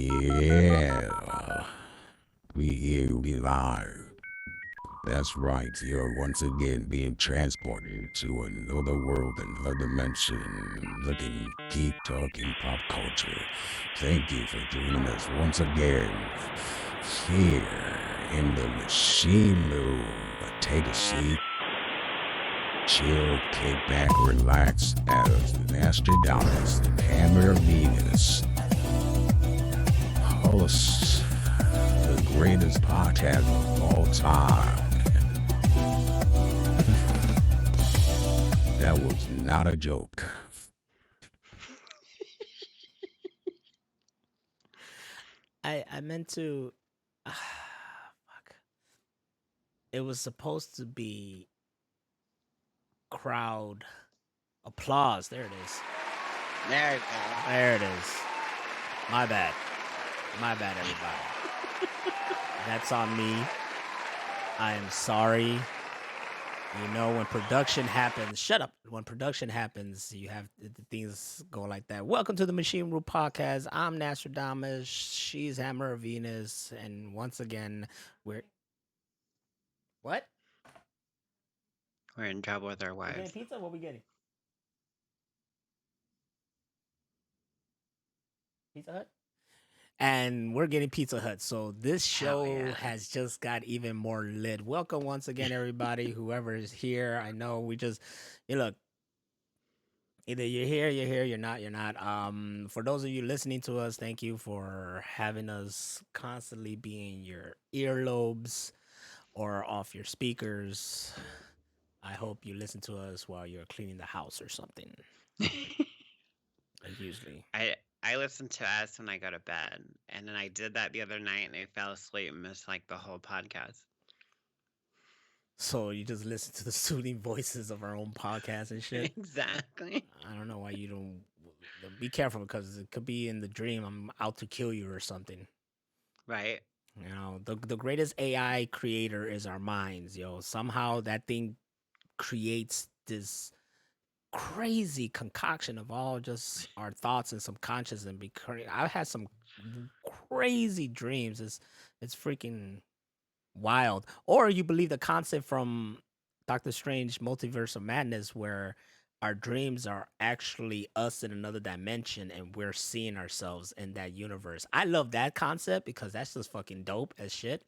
Yeah, we live. That's right, you're once again being transported to another world, another dimension, looking, keep talking pop culture. Thank you for joining us once again here in the machine room. Take a seat, chill, kick back, relax as Naztradamix, HammerOfVenus hosts the greatest podcast of all time. That was not a joke. I meant to. Fuck. It was supposed to be crowd applause. There it is. There we go. There it is. My bad. My bad, everybody. That's on me. I am sorry. You know, when production happens, shut up. When production happens, you have things go like that. Welcome to the Machine Room Podcast. I'm Naztradamix. She's Hammer of Venus. And once again, we're. What? We're in trouble with our We getting wives. pizza? What we getting? Pizza Hut? And we're getting Pizza Hut. So this Hell show yeah. has just got even more lit. Welcome once again, everybody, whoever is here. I know we just, look, either you're here, you're not, you're not. For those of you listening to us, thank you for having us constantly be in your earlobes or off your speakers. I hope you listen to us while you're cleaning the house or something. Like usually. I listen to us when I go to bed, and then I did that the other night, and I fell asleep and missed like the whole podcast. So you just listen to the soothing voices of our own podcast and shit. Exactly. I don't know why you don't. Be careful because it could be in the dream I'm out to kill you or something. Right. You know, the greatest AI creator is our minds, yo. Somehow that thing creates this crazy concoction of all just our thoughts and subconscious and I've had some crazy dreams. It's freaking wild. Or you believe the concept from Doctor Strange Multiverse of Madness where our dreams are actually us in another dimension and we're seeing ourselves in that universe. I love that concept because that's just fucking dope as shit.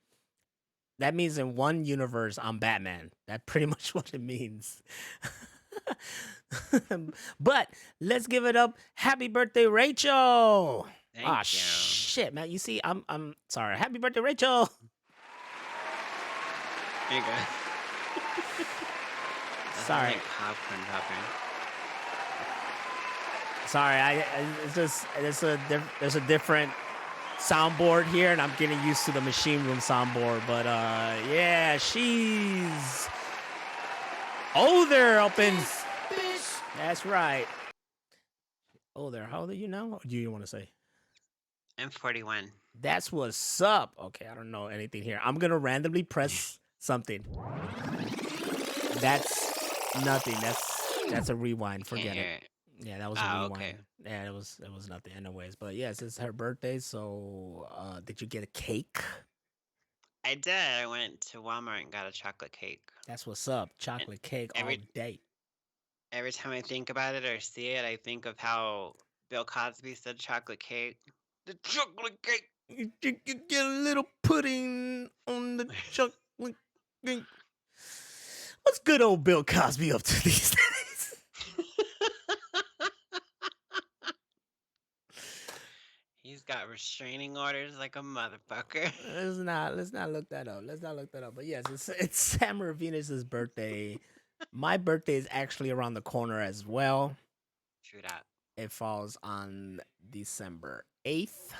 That means in one universe I'm Batman. That's pretty much what it means. But let's give it up. Happy birthday, Rachel. Thank you. Shit, man. You see, I'm sorry. Happy birthday, Rachel. There you go. Sorry. Like popcorn popping. Sorry, it's just there's a different soundboard here, and I'm getting used to the machine room soundboard. But yeah, she's older up in. That's right. Older. How old are you now? What do you want to say? I'm 41. That's what's up. Okay, I don't know anything here. I'm gonna randomly press something. That's nothing. That's a rewind. Forget it. Yeah, that was a rewind. Okay. Yeah, it was nothing. Anyways, but yes, it's her birthday. So, did you get a cake? I did. I went to Walmart and got a chocolate cake. That's what's up. Chocolate cake all day. Every time I think about it or see it, I think of how Bill Cosby said chocolate cake. The chocolate cake. You get a little pudding on the chocolate cake. What's good old Bill Cosby up to these days? He's got restraining orders like a motherfucker. Let's not look that up. But yes, it's Hammer of Venus's birthday. My birthday is actually around the corner as well. True that. It falls on December 8th.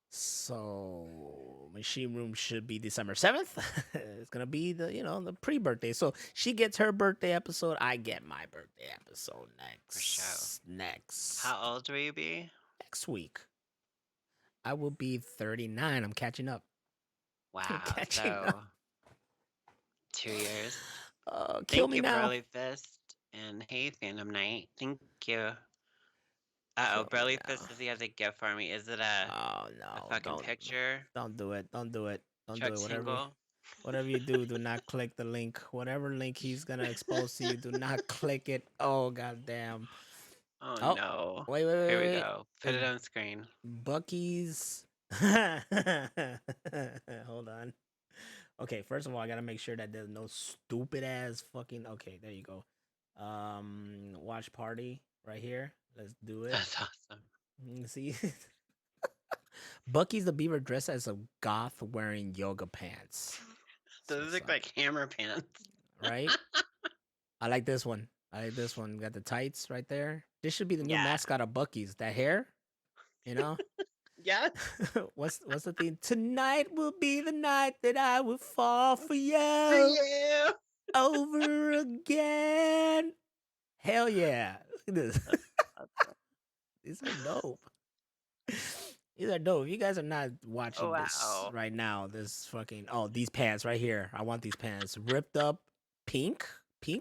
So Machine Room should be December 7th. It's gonna be the pre-birthday. So she gets her birthday episode. I get my birthday episode next. For sure. Next. How old will you be? Next week. I will be 39. I'm catching up. Wow. So 2 years. Kill me now. now. Thank you, Burly Fist, and hey, Fandom Night. Thank you. Uh-oh, Kill me Burly now. Fist says he has a gift for me. Is it a Oh no! fucking picture? Don't do it! Don't do it! Don't do Chuck it! single? Whatever you do not click the link. Whatever link he's gonna expose to you, do not click it. Oh goddamn! Oh Oh, no. wait, wait, wait, Here we wait. go. Put It's it on screen. Bucky's. Hold on. Okay, first of all, I gotta make sure that there's no stupid ass fucking. Okay, there you go. Watch party right here. Let's do it. That's awesome. See, Bucky's the Beaver dressed as a goth wearing yoga pants. Those look like hammer pants. Right? I like this one. I like this one. Got the tights right there. This should be the new Yeah. mascot of Bucky's. That hair, you know. Yes. what's the theme? Tonight will be the night that I will fall for you Yeah. over again. Hell yeah! Look at this. These are dope. These are dope. If you guys are not watching this Wow. right now, this fucking these pants right here. I want these pants ripped up, pink,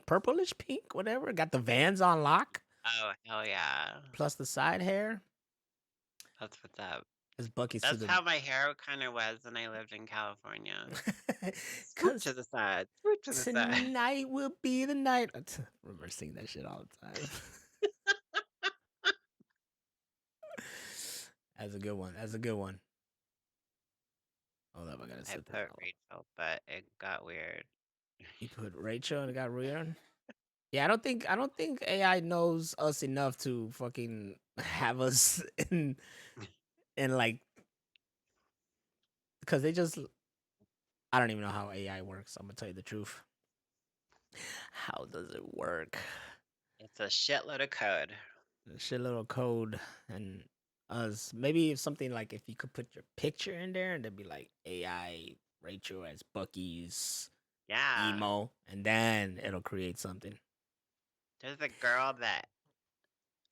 purplish pink, whatever. Got the Vans on lock. Oh hell yeah. Plus the side hair. That's what's up. It's Bucky's. That's how my hair kind of was when I lived in California. Swoop Cause to the side. Swoop to the side. tonight will be the night. I remember singing that shit all the time. That's a good one. That's a good one. Hold up, I gotta I set put that. Rachel, but it got weird. You put Rachel and it got weird. Yeah, I don't think AI knows us enough to fucking have us in like, because they just, I don't even know how AI works. I'm gonna tell you the truth. How does it work? It's a shitload of code. A shitload of code and us. Maybe if something like if you could put your picture in there and there'd be like AI Rachel as Bucky's Yeah. emo, and then it'll create something. There's a girl that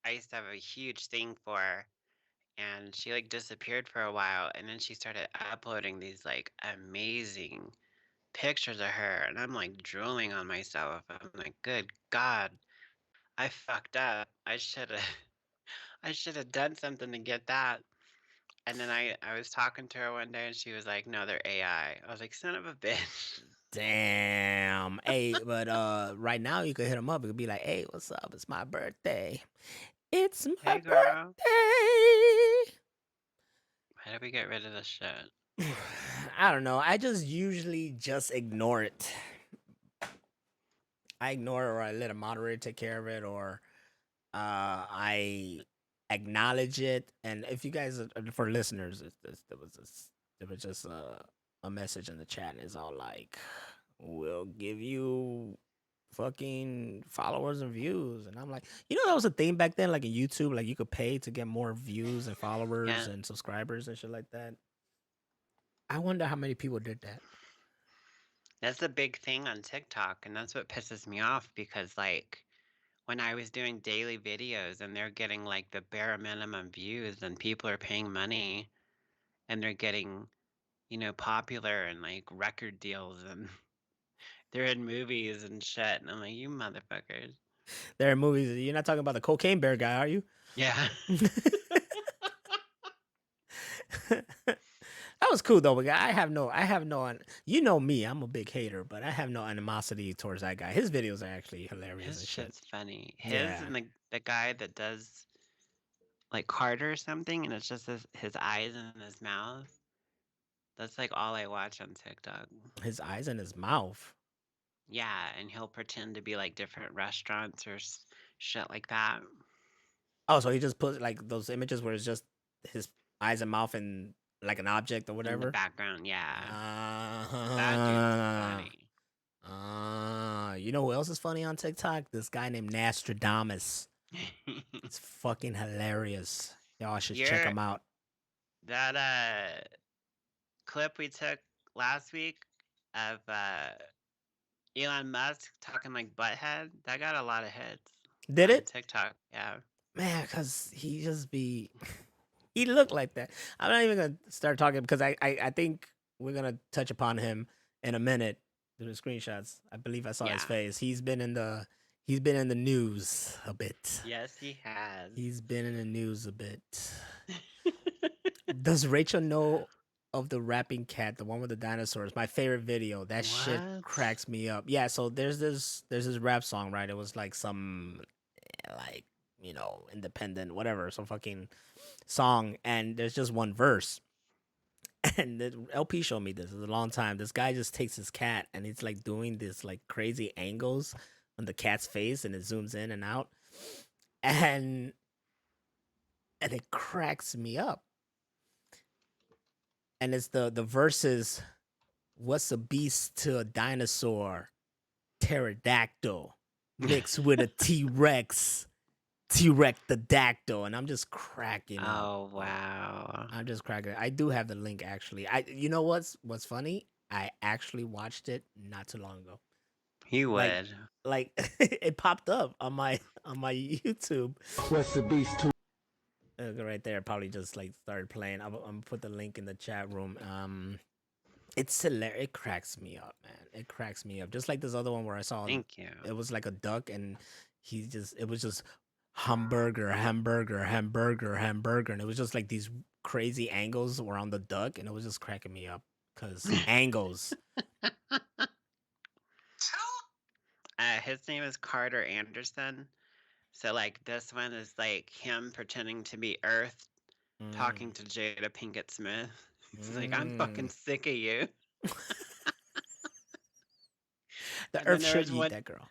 I used to have a huge thing for, and she like disappeared for a while, and then she started uploading these like amazing pictures of her, and I'm like drooling on myself. I'm like, good God, I fucked up. I should have done something to get that. And then I was talking to her one day, and she was like, no, they're AI. I was like, son of a bitch. Damn. Hey, but right now you could hit him up. It could be like, hey, what's up? It's my birthday. It's my Hey, girl. birthday. How do we get rid of this shit? I don't know. I just usually just ignore it. I ignore it, or I let a moderator take care of it, or I acknowledge it. And if you guys, for listeners, there was just a message in the chat, and it's all like, we'll give you fucking followers and views. And I'm like, that was a thing back then, like in YouTube, like you could pay to get more views and followers and subscribers and shit like that. I wonder how many people did that. That's a big thing on TikTok, and that's what pisses me off, because like when I was doing daily videos and they're getting like the bare minimum views, and people are paying money and they're getting, popular and like record deals, and they're in movies and shit, and I'm like, you motherfuckers. There are movies. You're not talking about the Cocaine Bear guy, are you? Yeah. That was cool though, but I have no, you know me, I'm a big hater, but I have no animosity towards that guy. His videos are actually hilarious. His shit's funny. Yeah. And the guy that does like Carter or something, and it's just his eyes and his mouth. That's like all I watch on TikTok. His eyes and his mouth. Yeah, and he'll pretend to be like different restaurants or shit like that. Oh, so he just puts like those images where it's just his eyes and mouth and like an object or In whatever. the background, yeah. That dude's funny. You know who else is funny on TikTok? This guy named Naztradamix. It's fucking hilarious. Y'all should check him out. That clip we took last week of Elon Musk talking like butthead, that got a lot of hits. Did it? TikTok, yeah. Man, because he just be... he looked like that. I'm not even going to start talking because I think we're going to touch upon him in a minute through the screenshots. I believe I saw his face. He's been in the He's been in the news a bit. Yes, he has. He's been in the news a bit. Does Rachel know of the rapping cat, the one with the dinosaurs? My favorite video. That shit What? cracks me up. Yeah, so there's this rap song, right? It was like some like, independent, whatever, some fucking song, and there's just one verse. And the LP showed me this. It was a long time. This guy just takes his cat and he's like doing this like crazy angles on the cat's face, and it zooms in and out, and it cracks me up. And it's the verses. What's a beast to a dinosaur? Pterodactyl mixed with a T-Rex. T-Rex the dactyl, and I'm just cracking up. Oh wow. I'm just cracking. I do have the link actually. You know what's funny? I actually watched it not too long ago. He would. Like it popped up on my YouTube. What's the beast to? Right there, probably just like started playing. I'm gonna put the link in the chat room. It's hilarious. It cracks me up, man. It cracks me up. Just like this other one where I saw. Thank you. It was like a duck, and it was just hamburger, hamburger, hamburger, hamburger, and it was just like these crazy angles around the duck, and it was just cracking me up because angles. His name is Carter Anderson. So like this one is like him pretending to be Earth, talking to Jada Pinkett Smith. He's like, I'm fucking sick of you. The Earth should eat that girl.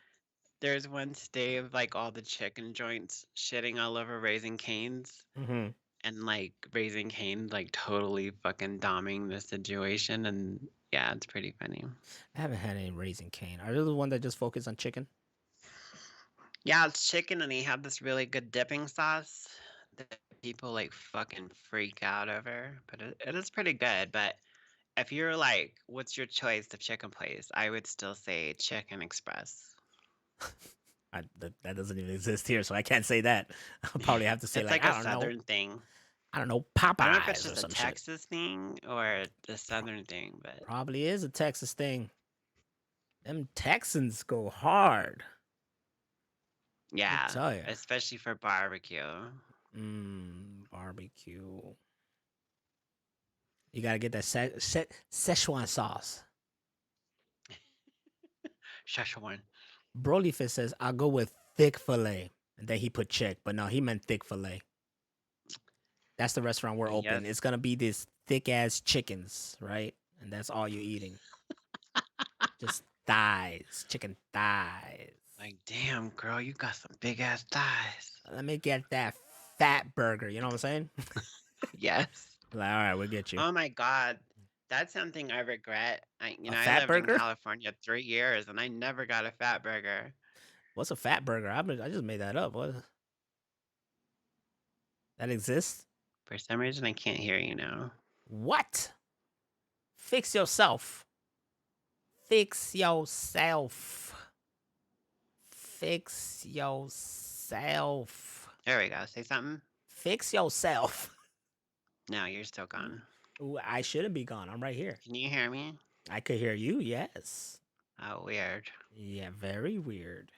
There's one today of like all the chicken joints shitting all over Raising Cane's. Mm-hmm. And like Raising Cane like totally fucking doming the situation, and yeah, it's pretty funny. I haven't had any Raising Cane. Are you the one that just focus on chicken? Yeah, it's chicken, and he had this really good dipping sauce that people like fucking freak out over. But it is pretty good. But if you're like, what's your choice of chicken place? I would still say Chicken Express. That doesn't even exist here, so I can't say that. I'll probably have to say it's like a southern thing. I don't know, Popeyes. I don't know if it's just a Texas thing or a southern thing, but probably is a Texas thing. Them Texans go hard. Yeah, especially for barbecue. Barbecue. You gotta get that Szechuan sauce. Szechuan. Brolyfish says, I'll go with thick filet. And then he put chick, but no, he meant thick filet. That's the restaurant we're open. Yes. It's gonna be these thick ass chickens, right? And that's all you're eating. Just thighs, chicken thighs. Like, damn, girl, you got some big ass thighs. Let me get that fat burger. You know what I'm saying? Yes. Like, all right, we'll get you. Oh my God. That's something I regret. I lived in California 3 years and I never got a fat burger. What's a fat burger? I just made that up. What? That exists? For some reason, I can't hear you now. What? Fix yourself. Fix yourself. Fix yourself. There we go. Say something. Fix yourself. No, you're still gone. Ooh, I shouldn't be gone. I'm right here. Can you hear me? I could hear you, yes. Oh, weird. Yeah, very weird.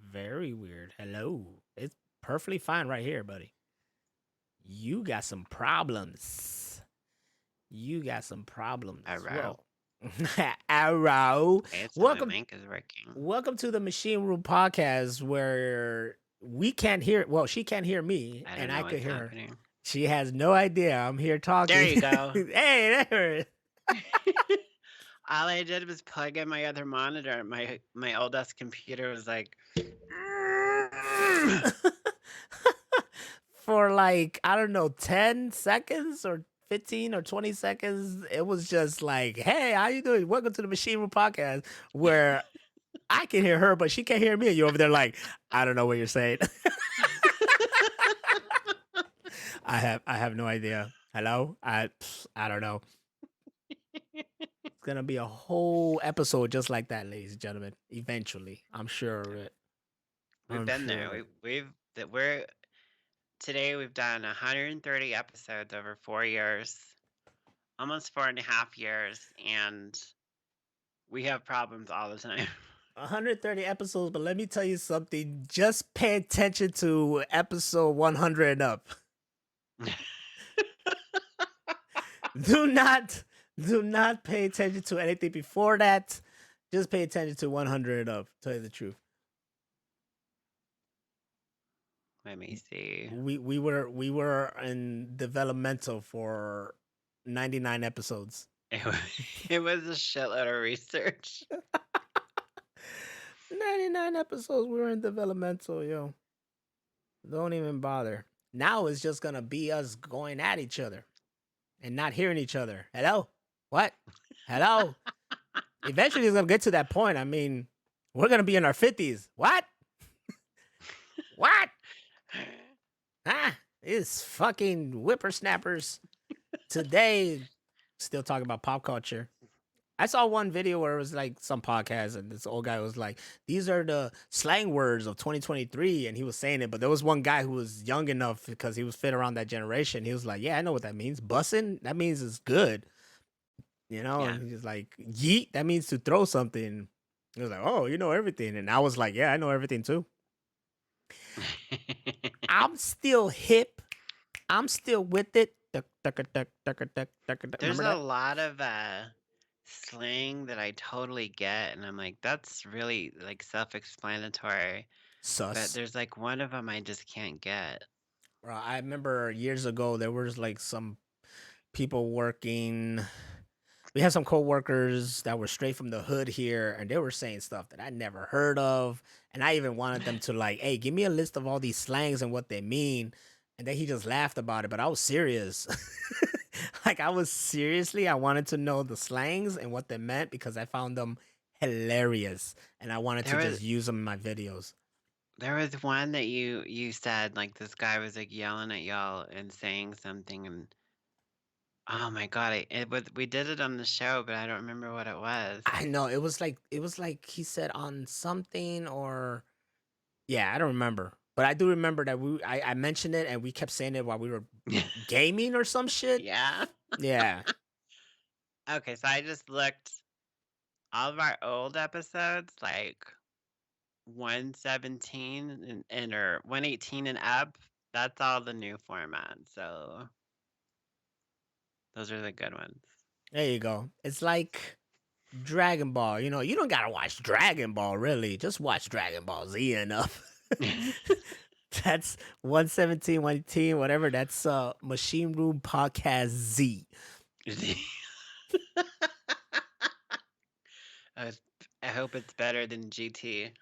Very weird. Hello. It's perfectly fine right here, buddy. You got some problems. You got some problems. Arrow. Arrow. Welcome. Link is working. Welcome to the Machine Room Podcast, where we can't hear. Well, she can't hear me, and I could hear her. She has no idea I'm here talking. There you go. Hey, there. All I did was plug in my other monitor. My old ass computer was like. For like, I don't know, 10 seconds or 15 or 20 seconds, it was just like, hey, how you doing? Welcome to the Machine Room Podcast, where I can hear her, but she can't hear me. And you're over there like, I don't know what you're saying. I have no idea. Hello? I don't know. It's gonna be a whole episode just like that, ladies and gentlemen. Eventually, I'm sure of it. We've been there. Today we've done 130 episodes over 4 years, almost 4.5 years, and we have problems all the time. 130 episodes, but let me tell you something. Just pay attention to episode 100 and up. do not pay attention to anything before that. Just pay attention to 100 and up. Tell you the truth. Let me see. We were in developmental for 99 episodes. It was a shitload of research. 99 episodes we were in developmental, yo. Don't even bother. Now it's just gonna be us going at each other and not hearing each other. Hello? What? Hello? Eventually it's gonna get to that point. I mean, we're gonna be in our 50s. What? What? Ah, it's fucking whippersnappers today still talking about pop culture. I saw one video where it was like some podcast, and this old guy was like, "These are the slang words of 2023," and he was saying it. But there was one guy who was young enough because he was fit around that generation. He was like, "Yeah, I know what that means. Bussin', that means it's good, you know." Yeah. And he's like, "Yeet, that means to throw something." He was like, "Oh, you know everything," and I was like, "Yeah, I know everything too." I'm still hip. I'm still with it. There's a lot of slang that I totally get, and I'm like, that's really like self-explanatory. But Sus. there's like one of them I just can't get. Bro, I remember years ago there was like some people working. We had some coworkers that were straight from the hood here, and they were saying stuff that I never heard of. And I even wanted them to like, hey, give me a list of all these slangs and what they mean. And then he just laughed about it, but I was serious. Like I wanted to know the slangs and what they meant because I found them hilarious, and I wanted to just use them in my videos. There was one that you said like this guy was like yelling at y'all and saying something, and oh my god, we did it on the show, but I don't remember what it was. I know it was like he said on something, or yeah, I don't remember. But I do remember that I mentioned it and we kept saying it while we were gaming or some shit. Yeah. Yeah. Okay, so I just looked all of our old episodes, like 117 and or 118 and up. That's all the new format. So those are the good ones. There you go. It's like Dragon Ball. You know, you don't gotta watch Dragon Ball really. Just watch Dragon Ball Z enough. That's 117, 118, whatever. That's Machine Room Podcast Z. I hope it's better than GT.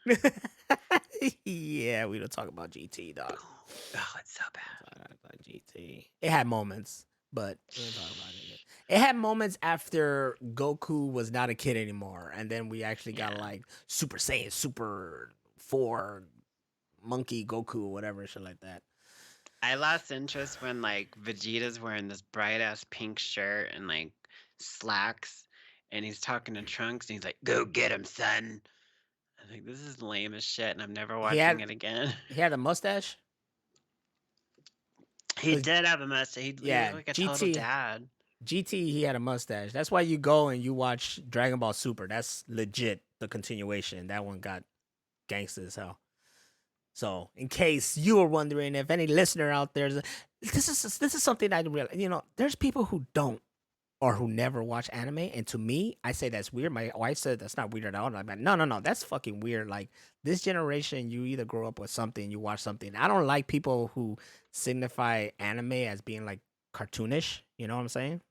Yeah, we don't talk about GT, dog. Oh, it's so bad. About GT. It had moments, but we don't talk about it. It had moments after Goku was not a kid anymore, and then we actually got like Super Saiyan Super 4 Monkey Goku or whatever, shit like that. I lost interest when like Vegeta's wearing this bright ass pink shirt and like slacks, and he's talking to Trunks, and he's like, "Go get him, son." I think this is lame as shit, and I'm never watching it again. He had a mustache. He did have a mustache. He looked like a total dad. GT, he had a mustache. That's why you go and you watch Dragon Ball Super. That's legit the continuation. That one got gangster as hell. So, in case you were wondering, if any listener out there, this is something I realize. You know, there's people who don't or who never watch anime, and to me, I say that's weird. My wife said that's not weird at all. And I'm like, no, that's fucking weird. Like this generation, you either grow up with something, you watch something. I don't like people who signify anime as being like cartoonish. You know what I'm saying?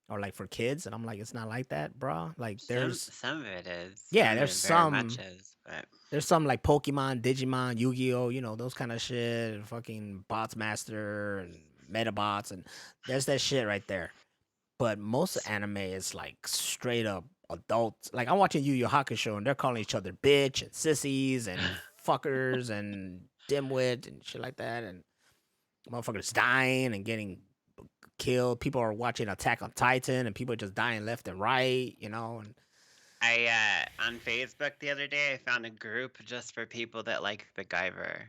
Or like for kids, and I'm like, it's not like that, bro. Like there's some of it is. Yeah, there's some. Very much is, but there's some like Pokemon, Digimon, Yu-Gi-Oh, you know, those kind of shit. Fucking Bots Master and Metabots, and there's that shit right there. But most of anime is like straight up adults. Like I'm watching Yu Yu Hakusho, and they're calling each other bitch and sissies and fuckers and dimwit and shit like that, and motherfuckers dying and getting killed. People are watching Attack on Titan, and people are just dying left and right, you know. And I on Facebook the other day, I found a group just for people that like MacGyver.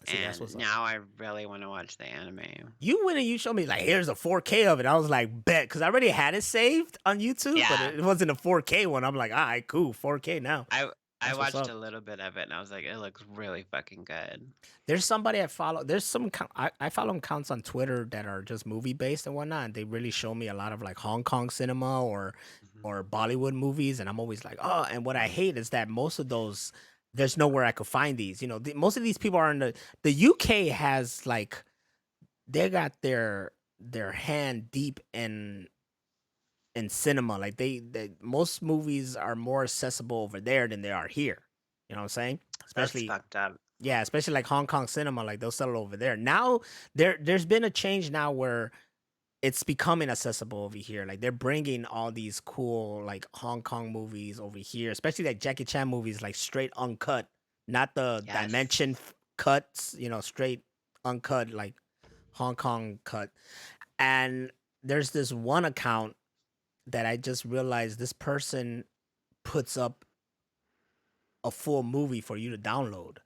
See, that's and what's up. now I really want to watch the anime. You went and you showed me like, here's a 4K of it. I was like, bet, because I already had it saved on YouTube, but Yeah, it wasn't a 4K one. I'm like, all right, cool, 4K now. I That's what's watched up. a little bit of it, and I was like, it looks really fucking good. There's somebody I follow. There's some I follow accounts on Twitter that are just movie based and whatnot. And they really show me a lot of like Hong Kong cinema Mhm. or Bollywood movies, and I'm always like, oh. And what I hate is that most of those, there's nowhere I could find these. You know, most of these people are in the UK has like they got their hand deep in cinema. Like they most movies are more accessible over there than they are here. You know what I'm saying? That's Especially fucked up. yeah, especially like Hong Kong cinema, like they'll sell it over there. Now there's been a change now where it's becoming accessible over here. Like they're bringing all these cool like Hong Kong movies over here, especially like Jackie Chan movies, like straight uncut, not the Yes. dimension cuts. You know, straight uncut like Hong Kong cut. And there's this one account that I just realized this person puts up a full movie for you to download.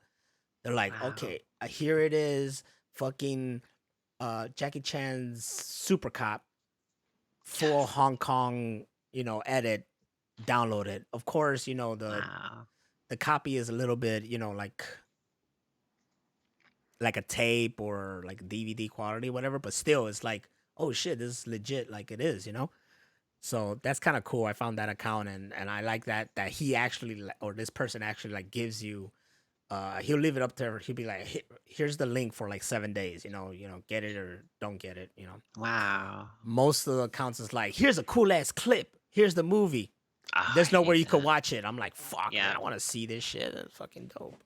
They're like, Wow. okay, here it is, fucking Jackie Chan's Super Cop, full Yes. Hong Kong, edit, download it. Of course, Wow. the copy is a little bit, like a tape or like DVD quality, whatever, but still it's like, oh shit, this is legit like it is. So that's kind of cool. I found that account and I like that he actually or this person actually like gives you he'll leave it up there. He'll be like, Here's the link for like 7 days. Get it or don't get it. Wow. Most of the accounts is like, here's a cool ass clip. Here's the movie. Oh, I There's nowhere hate you could that. watch it. I'm like, fuck, man, Yeah. I want to see this shit. It's fucking dope.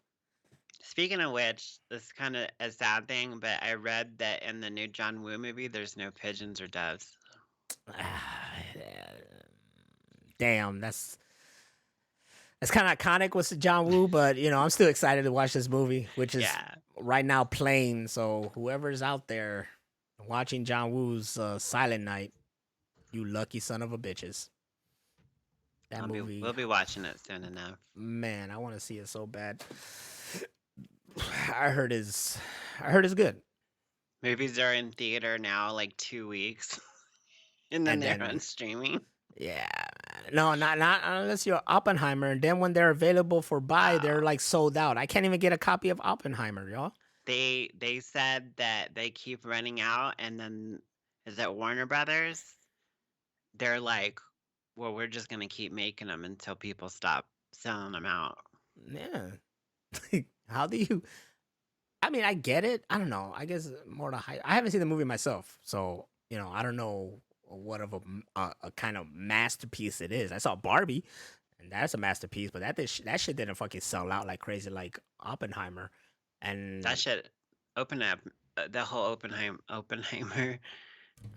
Speaking of which, this is kind of a sad thing, but I read that in the new John Woo movie, there's no pigeons or doves. Damn, that's kind of iconic with John Woo, but I'm still excited to watch this movie, which is Yeah. right now playing. So whoever's out there watching John Woo's Silent Night, you lucky son of a bitches. That movie, We'll be watching it soon enough. man, I want to see it so bad. I heard is good, Movies are in theater now like 2 weeks, and then and they're on then streaming. yeah, no, not unless you're Oppenheimer, and then when they're available for buy, they're Oh. like sold out. I can't even get a copy of Oppenheimer, y'all. They said that they keep running out, and then is that Warner Brothers? They're like, well, we're just gonna keep making them until people stop selling them out. Yeah, how do you? I mean, I get it. I don't know. I guess more to hype. I haven't seen the movie myself, so I don't know what of a kind of masterpiece it is. I saw Barbie, and that's a masterpiece, but that shit didn't fucking sell out like crazy like Oppenheimer, That and should open up the whole Oppenheimer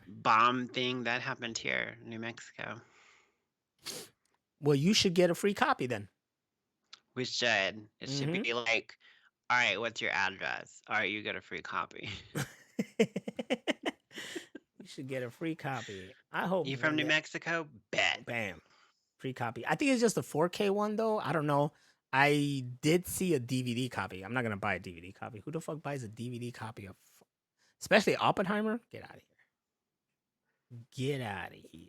bomb thing that happened here in New Mexico. well, you should get a free copy then. We should. It should Mm-hmm. be like, all right, what's your address? All right, you get a free copy. You should get a free copy. I hope You from one New day. Mexico? Bet. Bam, free copy. I think it's just a 4K one though. I don't know. I did see a DVD copy. I'm not gonna buy a DVD copy. Who the fuck buys a DVD copy of, especially Oppenheimer? Get out of here. Get out of here.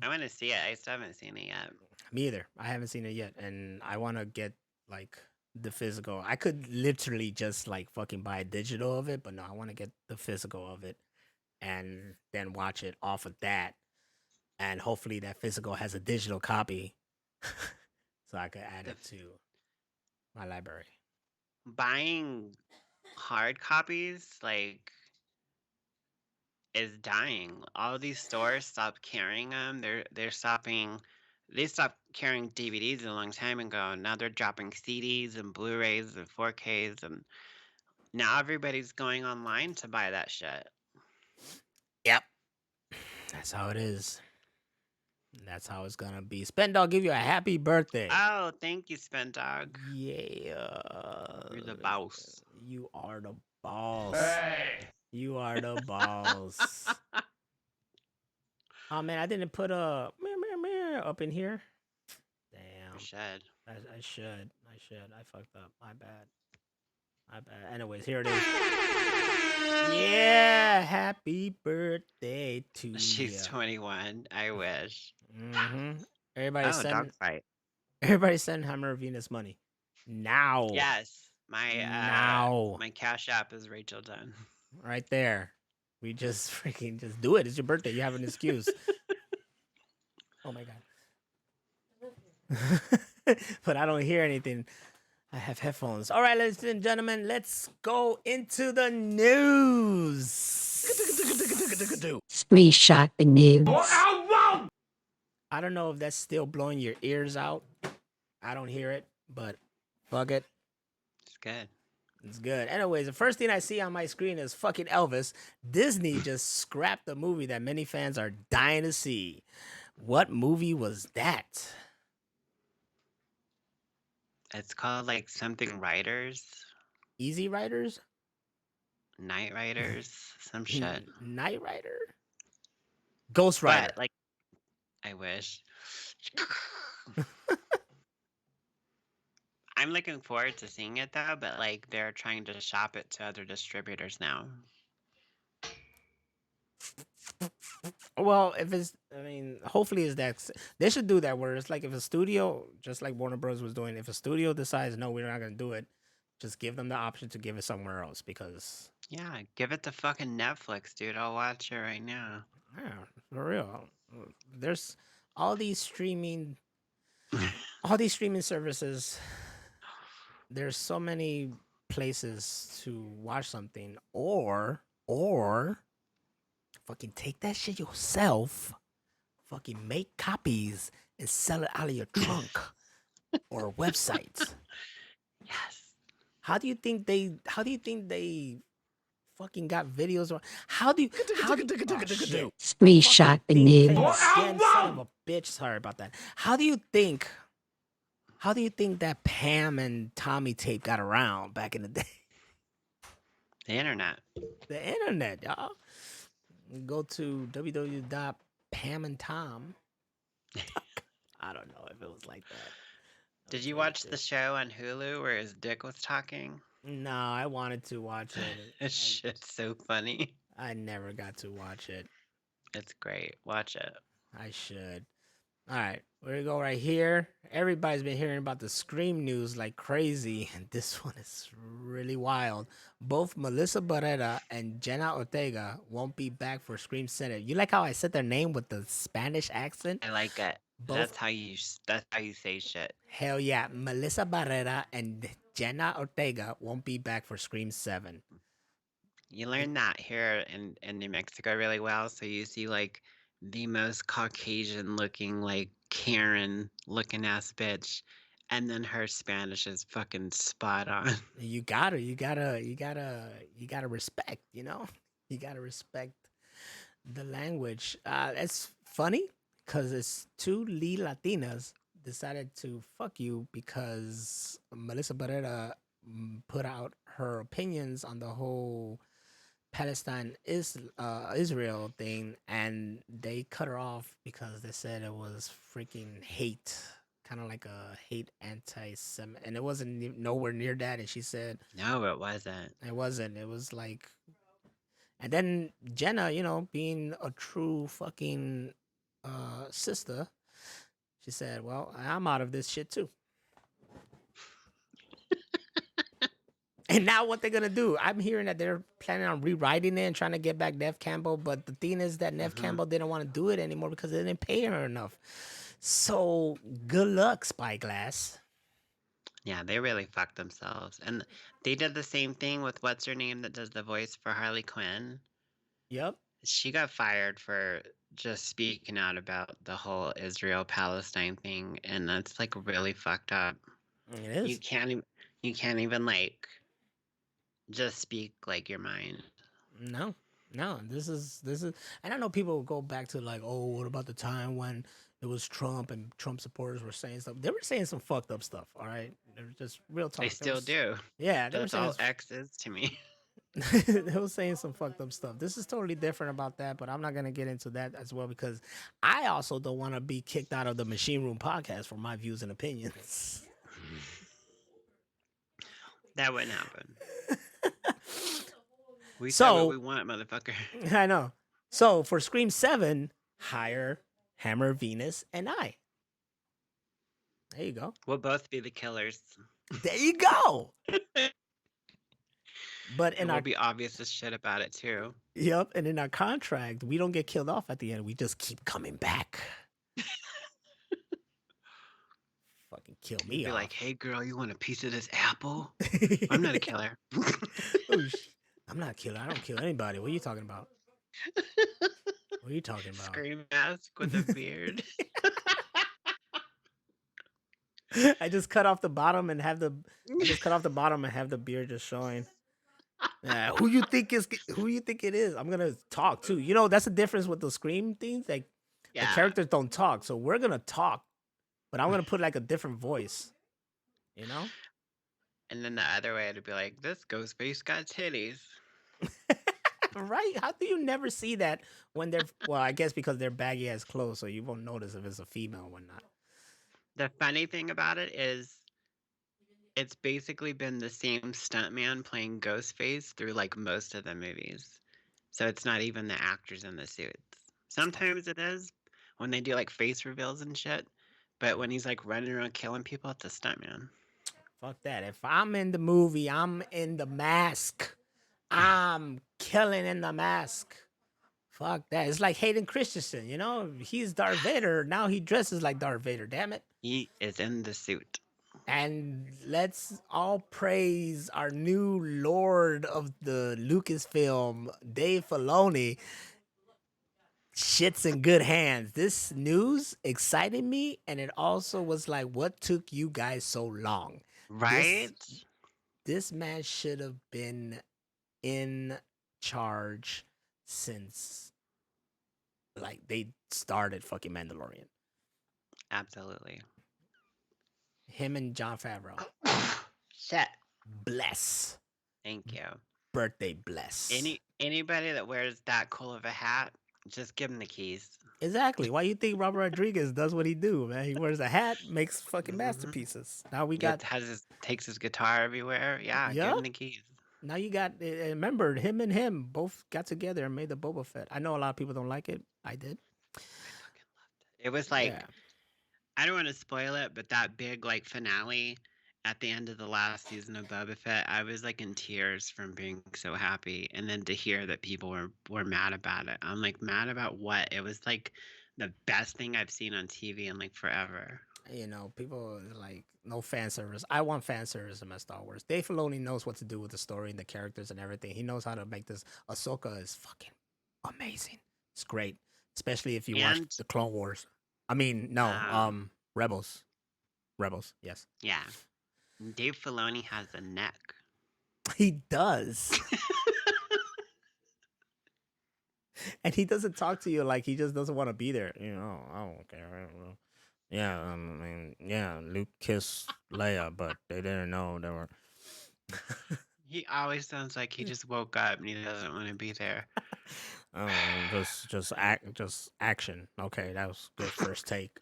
I want to see it. I still haven't seen it yet. Me either. I haven't seen it yet, and I want to get like the physical. I could literally just like fucking buy a digital of it, but no, I want to get the physical of it and then watch it off of that. And hopefully that physical has a digital copy so I could add The it to my library. buying hard copies like is dying. All these stores stopped carrying them. They're stopping. They stopped carrying DVDs a long time ago. Now they're dropping CDs and Blu-rays and 4Ks, and now everybody's going online to buy that shit. Yep. That's how it is. That's how it's gonna be. Spend Dog, give you a happy birthday. Oh, thank you, Spend Dog. Yeah. You're the boss. You are the boss. Hey. You are the boss. Oh man, I didn't put a mirror up in here. Damn. You should. I should. I fucked up. My bad. Anyways, here it is. Yeah, happy birthday to She's you. 21. I wish. Everybody Oh, send dogfight. HammerOfVenus money now. Yes. Now. My Cash App is Rachel Dunn. Right there. We just freaking just do it. It's your birthday. You have an excuse. Oh my god. But I don't hear anything. I have headphones. All right, ladies and gentlemen, let's go into the news. Screenshot the news. I don't know if that's still blowing your ears out. I don't hear it, but fuck it. It's good. It's good. Anyways, the first thing I see on my screen is fucking Elvis. Disney just scrapped the movie that many fans are dying to see. What movie was that? It's called like something Riders, Easy Riders? Night Riders, some shit. Knight Rider? Ghost Rider. But like, I wish. I'm looking forward to seeing it though, but like they're trying to shop it to other distributors now. Well, if it's, I mean, hopefully it's that. They should do that where it's like if a studio, just like Warner Bros. Was doing, if a studio decides, no, we're not going to do it, just give them the option to give it somewhere else because. Yeah, give it to fucking Netflix, dude. I'll watch it right now. Yeah, for real. There's all these streaming services. There's so many places to watch something, or fucking take that shit yourself. Fucking make copies and sell it out of your trunk or website. Yes. How do you think they fucking got videos on? How do you Screenshot the news. Again, son of a bitch. Sorry about that. How do you think that Pam and Tommy tape got around back in the day? The internet. The internet, y'all. Go to www.pamandtom. I don't know if it was like that. Did you watch the show on Hulu where his dick was talking? No, I wanted to watch it. This shit's so funny. I never got to watch it. It's great. Watch it. I should. All right, we're gonna go right here. Everybody's been hearing about the Scream news like crazy, and this one is really wild. Both Melissa Barrera and Jenna Ortega won't be back for Scream Center. You like how I said their name with the Spanish accent? I like it. Both- That's how you say shit. Hell yeah, Melissa Barrera and Jenna Ortega won't be back for Scream 7. You learn that here in New Mexico really well. So you see like the most Caucasian looking, like Karen looking ass bitch. And then her Spanish is fucking spot on. You gotta respect, you know? You gotta respect the language. It's funny because it's two lead Latinas decided to fuck you because Melissa Barrera put out her opinions on the whole Palestine Israel thing, and they cut her off because they said it was freaking hate, kind of like a hate anti-Semitic, and it wasn't nowhere near that. And she said No, it wasn't. it wasn't. It was like, and then Jenna, you know, being a true fucking sister, she said, "Well, I'm out of this shit too." And now what they're gonna do? I'm hearing that they're planning on rewriting it and trying to get back Nev Campbell, but the thing is that Nev Campbell didn't want to do it anymore because they didn't pay her enough. So good luck, Spyglass. Yeah, they really fucked themselves. And they did the same thing with what's her name that does the voice for Harley Quinn. Yep. She got fired for just speaking out about the whole Israel-Palestine thing, and that's like really fucked up. It is. You can't even like just speak like your mind. No. This is, and I know people will go back to like, oh, what about the time when it was Trump and Trump supporters were saying stuff? They were saying some fucked up stuff. All right, they're just real talk. They still do. Yeah, they were That's saying all X is to me. they were saying some fucked up stuff. This is totally different about that, but I'm not gonna get into that as well because I also don't want to be kicked out of the Machine Room podcast for my views and opinions. That wouldn't happen. We said what we So want, motherfucker. I know. So for Scream 7, hire Hammer, Venus, and I. There you go. We'll both be the killers. There you go. But in And our we'll be obvious as shit about it too. Yep, and in our contract, we don't get killed off at the end. We just keep coming back. Fucking kill me Be off. like, hey girl, you want a piece of this apple? I'm not a killer. Oh, I'm not a killer. I don't kill anybody. What are you talking about? What are you talking about? Scream mask with a beard. I just cut off the bottom and have the beard just showing. Who you think it is? I'm gonna talk too. You know, that's the difference with the Scream things. Like the characters don't talk, so we're gonna talk, but I'm gonna put like a different voice. You know? And then the other way, it'd be like, this Ghostface got titties. Right? How do you never see that when they're well, I guess because they're baggy ass clothes, so you won't notice if it's a female or not. The funny thing about it is it's basically been the same stuntman playing Ghostface through like most of the movies. So it's not even the actors in the suits. Sometimes it is when they do like face reveals and shit. But when he's like running around killing people, it's a stuntman. Fuck that. If I'm in the movie, I'm in the mask. I'm killing in the mask. Fuck that. It's like Hayden Christensen, you know? He's Darth Vader. Now he dresses like Darth Vader, damn it. He is in the suit. And let's all praise our new lord of the Lucasfilm, Dave Filoni. Shit's in good hands. This news excited me, and it also was like, what took you guys so long? Right? This man should have been in charge since like they started fucking Mandalorian. Absolutely. Him and Jon Favreau. Shit. Bless. Thank you. Birthday bless. Anybody that wears that cool of a hat, just give him the keys. Exactly. Why you think Robert Rodriguez does what he do, man? He wears a hat, makes fucking masterpieces. Now we got takes his guitar everywhere. Yeah, give him the keys. Now you got remember him and him both got together and made the Boba Fett. I know a lot of people don't like it. I did. I fucking loved it. It was like I don't want to spoil it, but that big like finale at the end of the last season of Boba Fett, I was like in tears from being so happy. And then to hear that people were mad about it. I'm like, mad about what? It was like the best thing I've seen on TV in like forever. You know, people like no fan service. I want fan service in my Star Wars. Dave Filoni knows what to do with the story and the characters and everything. He knows how to make this. Ahsoka is fucking amazing. It's great, especially if you watch the Clone Wars. I mean, no, Rebels. Rebels, yes. Yeah. Dave Filoni has a neck. He does. And he doesn't talk to you like he just doesn't want to be there. You know, I don't care. I don't know. Yeah, I mean, yeah, Luke kissed Leia, but they didn't know they were. He always sounds like he just woke up and he doesn't want to be there. Just action. Okay, that was good first take.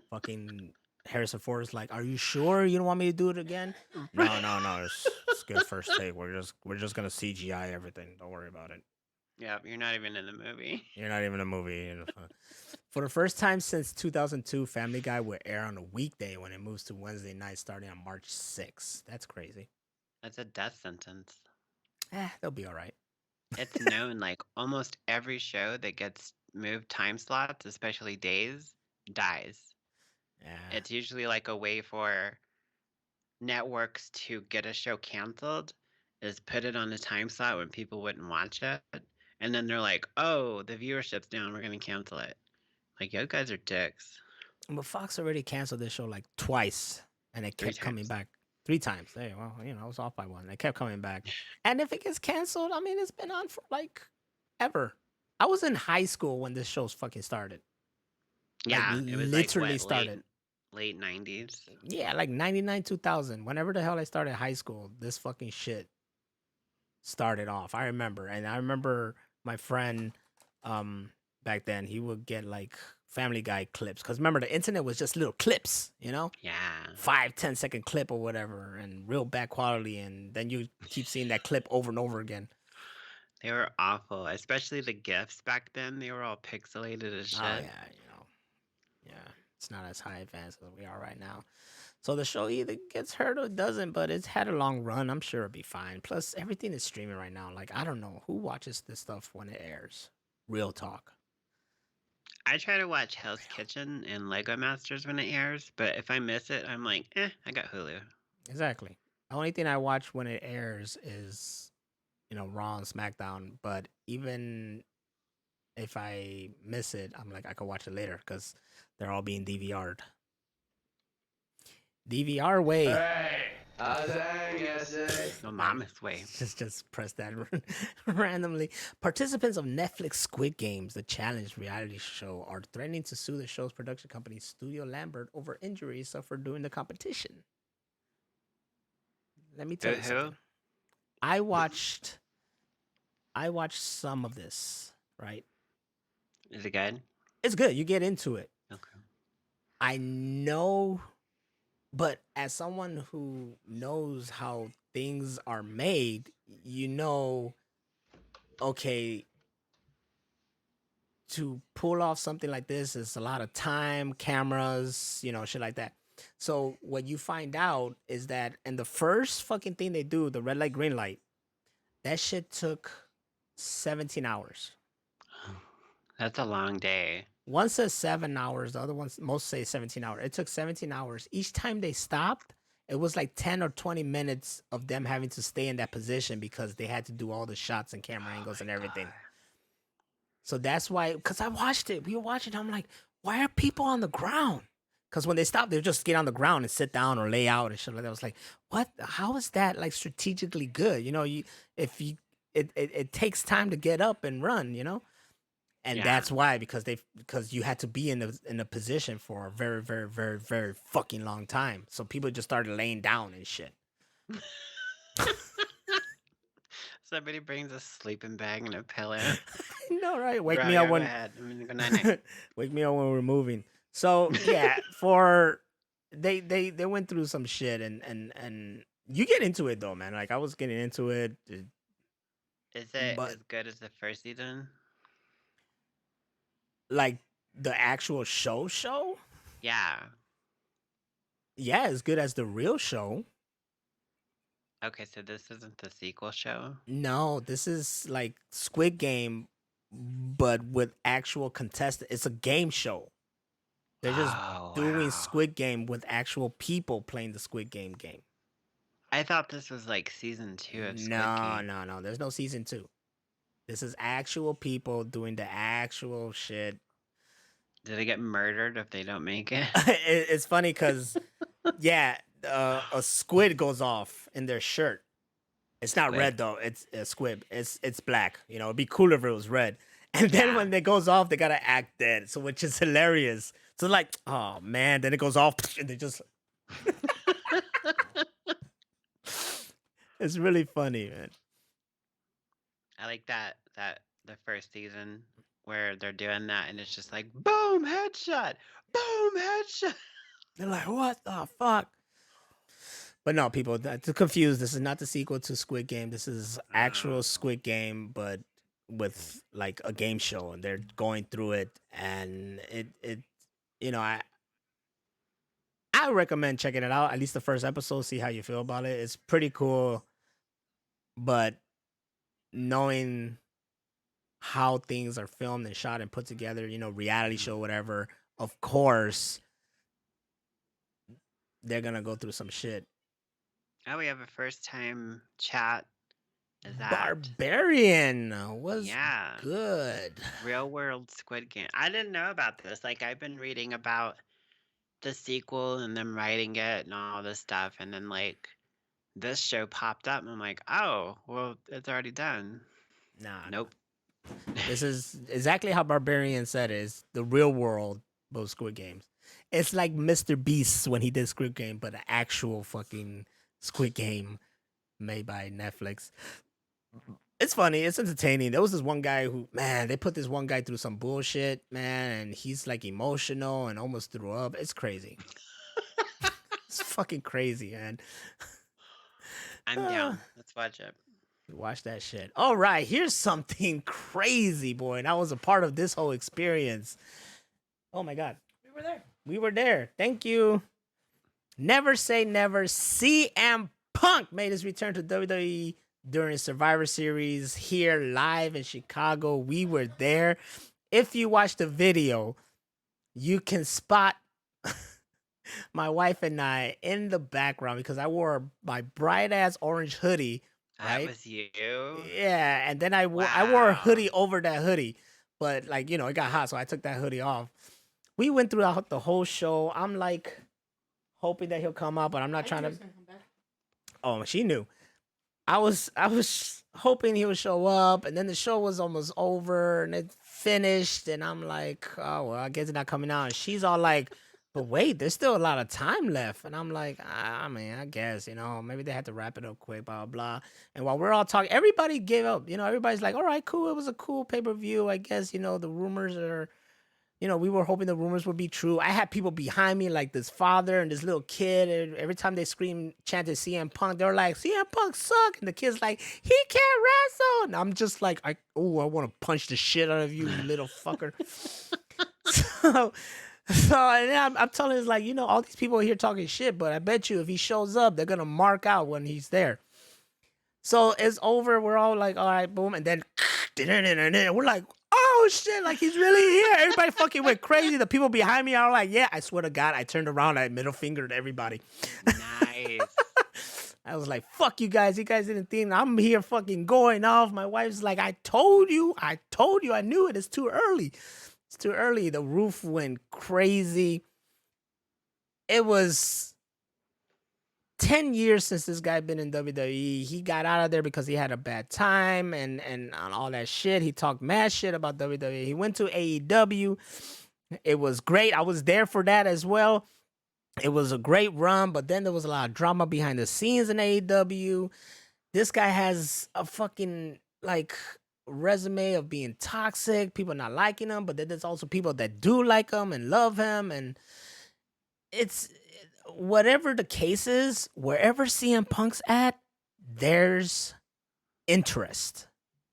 Fucking Harrison Ford is like, "Are you sure you don't want me to do it again?" No. It's good first take. We're just gonna CGI everything. Don't worry about it. Yeah, you're not even in the movie. You're not even in a movie. For the first time since 2002, Family Guy will air on a weekday when it moves to Wednesday night starting on March 6th. That's crazy. That's a death sentence. They'll be all right. It's known like almost every show that gets moved time slots, especially days, dies. Yeah. It's usually like a way for networks to get a show canceled is put it on a time slot when people wouldn't watch it. And then they're like, oh, the viewership's down. We're going to cancel it. Like, you guys are dicks. But Fox already canceled this show like twice. And it kept coming back 3 times. Hey, well, you know, I was off by 1. It kept coming back. And if it gets canceled, I mean, it's been on for like ever. I was in high school when this show's fucking started. Yeah, like, it was literally like, what, started. Late 90s? Yeah, like 99, 2000. Whenever the hell I started high school, this fucking shit started off. I remember my friend back then, he would get like Family Guy clips. Because remember, the internet was just little clips, you know, Yeah. 5-10 second clip or whatever, and real bad quality, and then you keep seeing that clip over and over again. They were awful, especially the GIFs back then. They were all pixelated as shit. Oh yeah, yeah, it's not as high advanced as we are right now. So the show either gets hurt or doesn't, but it's had a long run. I'm sure it'll be fine. Plus, everything is streaming right now. Like, I don't know who watches this stuff when it airs. Real talk. I try to watch Hell's Kitchen and Lego Masters when it airs, but if I miss it, I'm like, I got Hulu. Exactly. The only thing I watch when it airs is, Raw and SmackDown. But even if I miss it, I'm like, I could watch it later because they're all being DVR'd. DVR way. No mama's way. Just press that randomly. Participants of Netflix Squid Games, the challenge reality show, are threatening to sue the show's production company, Studio Lambert, over injuries suffered during the competition. Let me tell you something. I watched some of this, right? Is it good? It's good. You get into it. Okay. I know, but as someone who knows how things are made, okay, to pull off something like this is a lot of time, cameras, shit like that. So what you find out is that in the first fucking thing they do, the red light, green light, that shit took 17 hours. That's a long day. One says 7 hours. The other ones, most say 17 hours. It took 17 hours. Each time they stopped, it was like 10 or 20 minutes of them having to stay in that position because they had to do all the shots and camera angles and everything. God. So that's why, because I watched it. We were watching. I'm like, why are people on the ground? Because when they stop, they just get on the ground and sit down or lay out and shit like that. I was like, what? How is that like strategically good? It takes time to get up and run, And that's why, because you had to be in a position for a very, very, very, very fucking long time. So people just started laying down and shit. Somebody brings a sleeping bag and a pillow. No, right? Wake me up when. Wake me up when we're moving. So yeah, they went through some shit and you get into it though, man. Like I was getting into it. Is it as good as the first season? Like the actual show? Yeah. Yeah, as good as the real show. Okay, so this isn't the sequel show? No, this is like Squid Game, but with actual contestants. It's a game show. They're just doing Squid Game with actual people playing the Squid Game game. I thought this was like season 2 of Squid Game. No. There's no season 2. This is actual people doing the actual shit. Do they get murdered if they don't make it? It's funny because, a squid goes off in their shirt. It's not red though. It's a squid. It's black. It'd be cooler if it was red. And then when it goes off, they gotta act dead. So which is hilarious. So like, oh man, then it goes off and they just. It's really funny, man. I like that the first season where they're doing that and it's just like boom headshot, boom headshot. They're like, what the fuck? But no, people, to confuse, this is not the sequel to Squid Game. This is actual Squid Game, but with like a game show, and they're going through it, and I recommend checking it out. At least the first episode, see how you feel about it. It's pretty cool, but knowing how things are filmed and shot and put together, reality show, whatever, of course, they're gonna go through some shit. Oh, we have a first time chat. Is that Barbarian was good. Real world Squid Game. I didn't know about this. Like I've been reading about the sequel and them writing it and all this stuff, and then like this show popped up and I'm like, oh, well, it's already done. Nope. This is exactly how Barbarian said it. It's the real world of Squid Games. It's like Mr. Beast when he did Squid Game, but an actual fucking Squid Game made by Netflix. It's funny. It's entertaining. There was this one guy who, man, they put this one guy through some bullshit, man, and he's like emotional and almost threw up. It's crazy. It's fucking crazy, man. I'm down. Let's watch it. Watch that shit. All right, here's something crazy, boy. And I was a part of this whole experience. Oh my God. We were there. We were there. Thank you. Never say never. CM Punk made his return to WWE during Survivor Series here live in Chicago. We were there. If you watch the video, you can spot my wife and I in the background because I wore my bright ass orange hoodie. That Right? was you. Yeah, and then I wore a hoodie over that hoodie, but like it got hot, so I took that hoodie off. We went throughout the whole show. I'm like hoping that he'll come out, but I'm not trying to. Oh, she knew. I was hoping he would show up, and then the show was almost over and it finished, and I'm like, oh well, I guess it's not coming out. And she's all like, but wait, there's still a lot of time left. And I'm like, I mean, I guess, maybe they had to wrap it up quick, blah, blah, blah. And while we're all talking, everybody gave up. Everybody's like, all right, cool. It was a cool pay-per-view. I guess, the rumors are, we were hoping the rumors would be true. I had people behind me, like this father and this little kid. And every time they chanted CM Punk, they were like, CM Punk suck. And the kid's like, he can't wrestle. And I'm just like, I want to punch the shit out of you, you little fucker. So and I'm telling him, like, all these people here talking shit, but I bet you if he shows up, they're going to mark out when he's there. So it's over. We're all like, all right, boom. And then we're like, oh, shit, like he's really here. Everybody fucking went crazy. The people behind me are like, yeah, I swear to God, I turned around, I middle fingered everybody. Nice. I was like, fuck you guys. You guys didn't think I'm here fucking going off. My wife's like, I told you. I knew it. It's too early. It's too early. The roof went crazy. It was 10 years since this guy been in WWE. He got out of there because he had a bad time and all that shit. He talked mad shit about WWE. He went to AEW. It was great. I was there for that as well. It was a great run, but then there was a lot of drama behind the scenes in AEW. This guy has a fucking, like, resume of being toxic, people not liking him, but then there's also people that do like him and love him, and it's whatever the case is, wherever CM Punk's at, there's interest.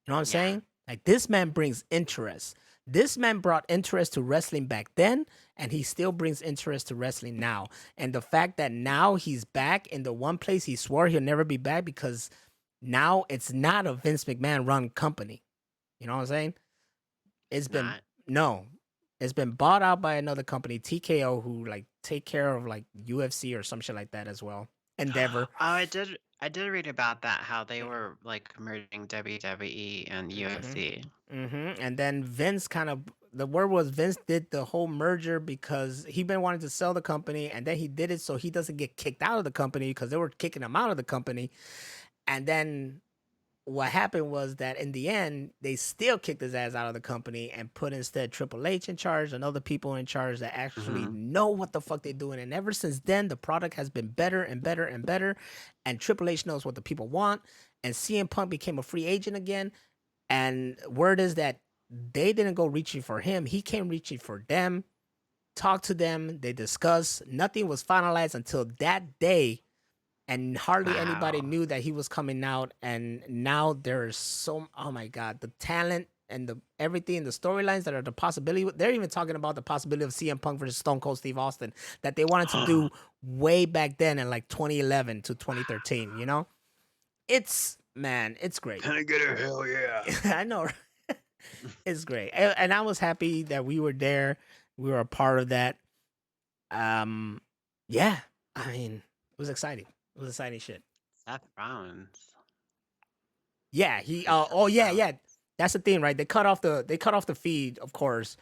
You know what I'm saying? Like, this man brings interest. This man brought interest to wrestling back then, and he still brings interest to wrestling now. And the fact that now he's back in the one place he swore he'll never be back, because now it's not a Vince McMahon run company. You know what I'm saying? It's been bought out by another company, TKO, who like take care of like UFC or some shit like that as well. Endeavor. Oh, I did read about that, how they were like merging WWE and UFC. And then Vince the word was Vince did the whole merger because he been wanting to sell the company, and then he did it so he doesn't get kicked out of the company because they were kicking him out of the company. And then what happened was that in the end, they still kicked his ass out of the company and put instead Triple H in charge and other people in charge that actually know what the fuck they're doing. And ever since then, the product has been better and better and better. And Triple H knows what the people want. And CM Punk became a free agent again. And word is that they didn't go reaching for him. He came reaching for them, talked to them. They discussed. Nothing was finalized until that day. And hardly anybody knew that he was coming out. And now there's oh my God, the talent and the everything, the storylines that are the possibility. They're even talking about the possibility of CM Punk versus Stone Cold Steve Austin that they wanted to do way back then in like 2011 to 2013, you know? It's great. Can I get a hell yeah? I know. It's great. And I was happy that we were there. We were a part of that. Yeah, I mean, it was exciting. It was exciting shit. Seth Rollins. Yeah, yeah. That's the thing, right? They cut off the feed, of course,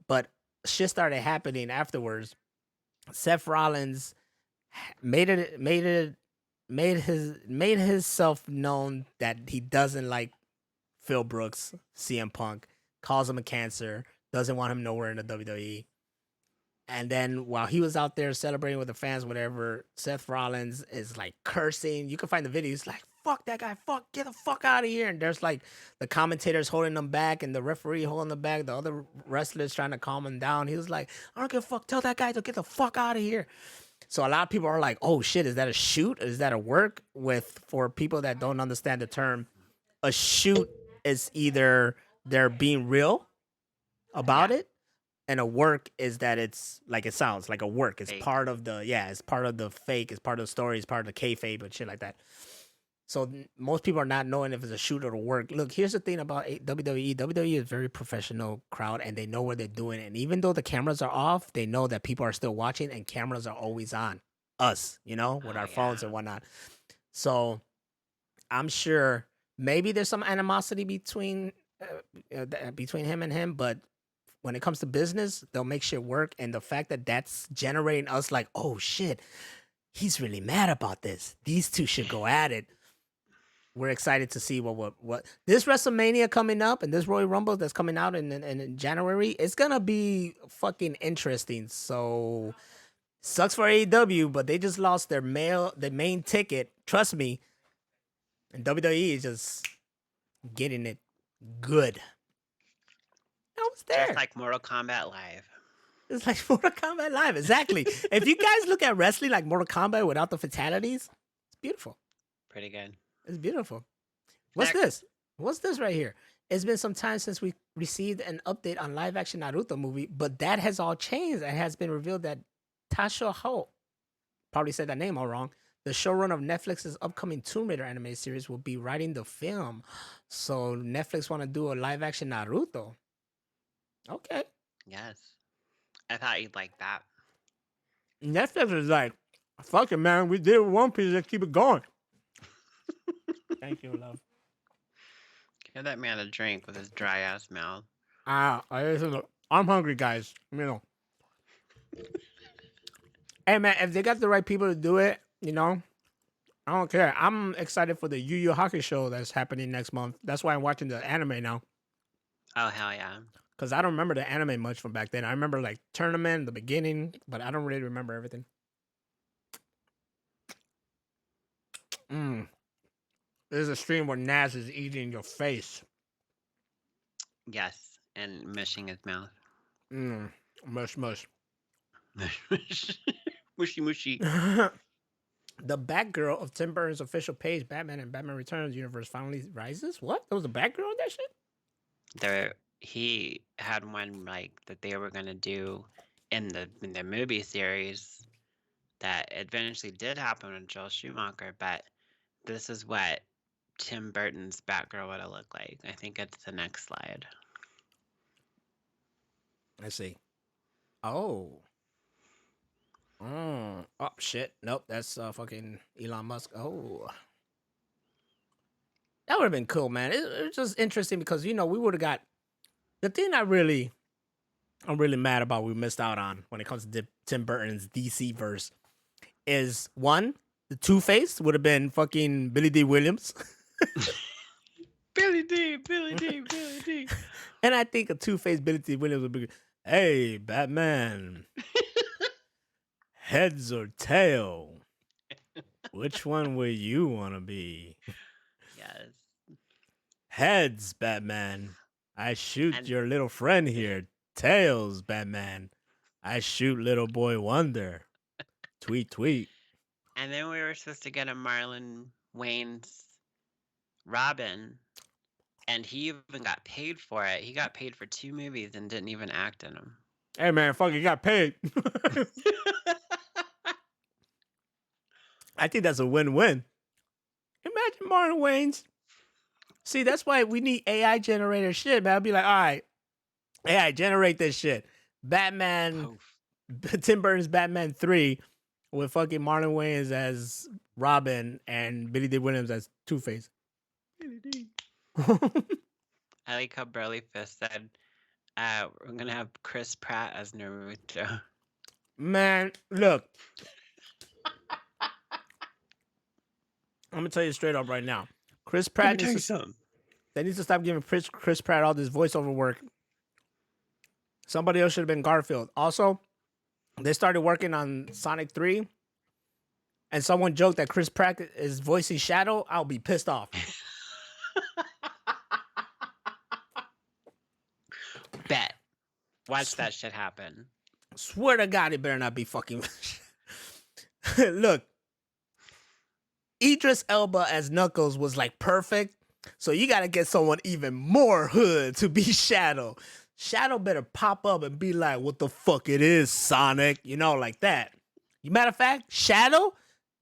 but shit started happening afterwards. Seth Rollins made himself known that he doesn't like Phil Brooks, CM Punk, calls him a cancer, doesn't want him nowhere in the WWE. And then while he was out there celebrating with the fans, whatever, Seth Rollins is like cursing. You can find the video. He's like, fuck that guy, fuck, get the fuck out of here. And there's like the commentators holding them back and the referee holding them back, the other wrestlers trying to calm him down. He was like, I don't give a fuck, tell that guy to get the fuck out of here. So a lot of people are like, oh shit, is that a shoot? Is that a work? For people that don't understand the term, a shoot is either they're being real about it, and a work is that it's like it sounds like a work. It's Fake. part of the it's part of the fake. It's part of the story. It's part of the kayfabe and shit like that. So most people are not knowing if it's a shoot or a work. Look, here's the thing about WWE. WWE is a very professional crowd, and they know what they're doing. And even though the cameras are off, they know that people are still watching, and cameras are always on us, with our phones and whatnot. So I'm sure maybe there's some animosity between him and him, but when it comes to business, they'll make shit work. And the fact that that's generating us like, oh shit, he's really mad about this. These two should go at it. We're excited to see what this WrestleMania coming up and this Royal Rumble that's coming out in January. It's gonna be fucking interesting. So sucks for AEW, but they just lost their main ticket. Trust me. And WWE is just getting it good. I was there. Just like Mortal Kombat Live. It's like Mortal Kombat Live. Exactly. If you guys look at wrestling like Mortal Kombat without the fatalities, it's beautiful. Pretty good. It's beautiful. What's this? What's this right here? It's been some time since we received an update on live action Naruto movie, but that has all changed. It has been revealed that Tasha Ho, probably said that name all wrong, the showrunner of Netflix's upcoming Tomb Raider anime series, will be writing the film. So Netflix want to do a live action Naruto. Okay. Yes. I thought you'd like that. Netflix is like, fuck it, man. We did One Piece. Let's keep it going. Thank you, love. Give that man a drink with his dry ass mouth. I'm hungry, guys. Hey, man, if they got the right people to do it, I don't care. I'm excited for the Yu Yu Hakusho that's happening next month. That's why I'm watching the anime now. Oh, hell yeah. Because I don't remember the anime much from back then. I remember, like, tournament, the beginning, but I don't really remember everything. This is a stream where Naz is eating your face. Yes. And mushing his mouth. Mush, mush. Mushy, mushy. The Batgirl of Tim Burton's official page, Batman and Batman Returns universe finally rises? What? There was a Batgirl in that shit? He had one like that they were gonna do in the movie series that eventually did happen with Joel Schumacher, but this is what Tim Burton's Batgirl would have looked like. I think it's the next slide. Let's see. Oh, shit. Nope, that's fucking Elon Musk. Oh. That would have been cool, man. It's just interesting because, we would have got... The thing I'm really mad about we missed out on when it comes to Tim Burton's DC verse is, one, the Two-Face would have been fucking Billy D. Williams. Billy D. And I think a Two-Face Billy D. Williams would be, hey, Batman. Heads or tail? Which one would you want to be? Yes. Heads, Batman. I shoot your little friend here. Tails, Batman. I shoot little boy Wonder. Tweet, tweet. And then we were supposed to get a Marlon Wayne's Robin, and he even got paid for it. He got paid for 2 movies and didn't even act in them. Hey, man, fuck, you got paid. I think that's a win-win. Imagine Marlon Wayne's. See, that's why we need AI generator shit, man. I'll be like, all right, AI, generate this shit. Batman, Tim Burton's Batman 3 with fucking Marlon Wayans as Robin and Billy D. Williams as Two-Face. Billy D. I like how Burly Fist said, we're going to have Chris Pratt as Naruto. Man, look. I'm going to tell you straight up right now. Chris Pratt needs to stop giving Chris Pratt all this voiceover work. Somebody else should have been Garfield. Also, they started working on Sonic 3. and someone joked that Chris Pratt is voicing Shadow, I'll be pissed off. Bet. Watch that shit happen. Swear to God, it better not be fucking. Look, Idris Elba as Knuckles was like perfect, so you got to get someone even more hood to be Shadow. Shadow better pop up and be like, "What the fuck it is, Sonic?" You know, like that. Matter of fact, Shadow,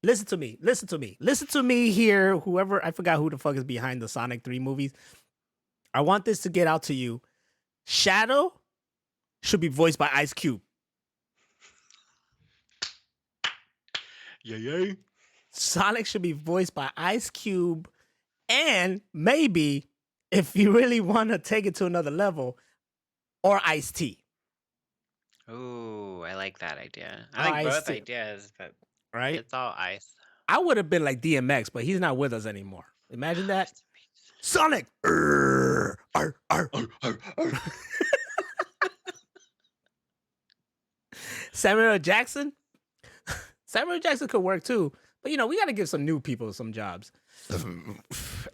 listen to me here. Whoever, I forgot who the fuck is behind the Sonic 3 movies. I want this to get out to you. Shadow should be voiced by Ice Cube. Yeah. Sonic should be voiced by Ice Cube, and maybe, if you really want to take it to another level, or Ice-T. Ooh, I like that idea. Or I like both Ice-T. ideas, but Right? it's all ice. I would have been like DMX, but he's not with us anymore. Imagine that. Sonic! Arr, arr, arr. Samuel L. Jackson? Samuel L. Jackson could work too. But, you know, we got to give some new people some jobs.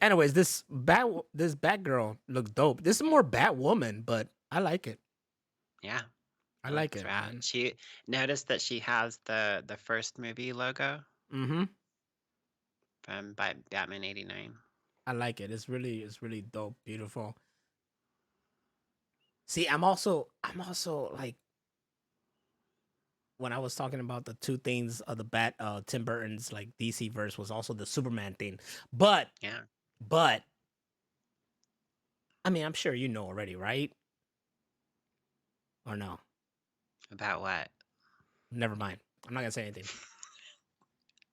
Anyways, this Batgirl looks dope. This is more Batwoman, but I like it. Yeah. I like it. Right. Man. She noticed that she has the first movie logo Mm-hmm. from Batman 89. I like it. It's really dope, beautiful. See, I'm also like, when I was talking about the two things of the Tim Burton's like DC verse was also the Superman thing. But I mean, I'm sure you know already, right? Or no? About what? Never mind. I'm not gonna say anything.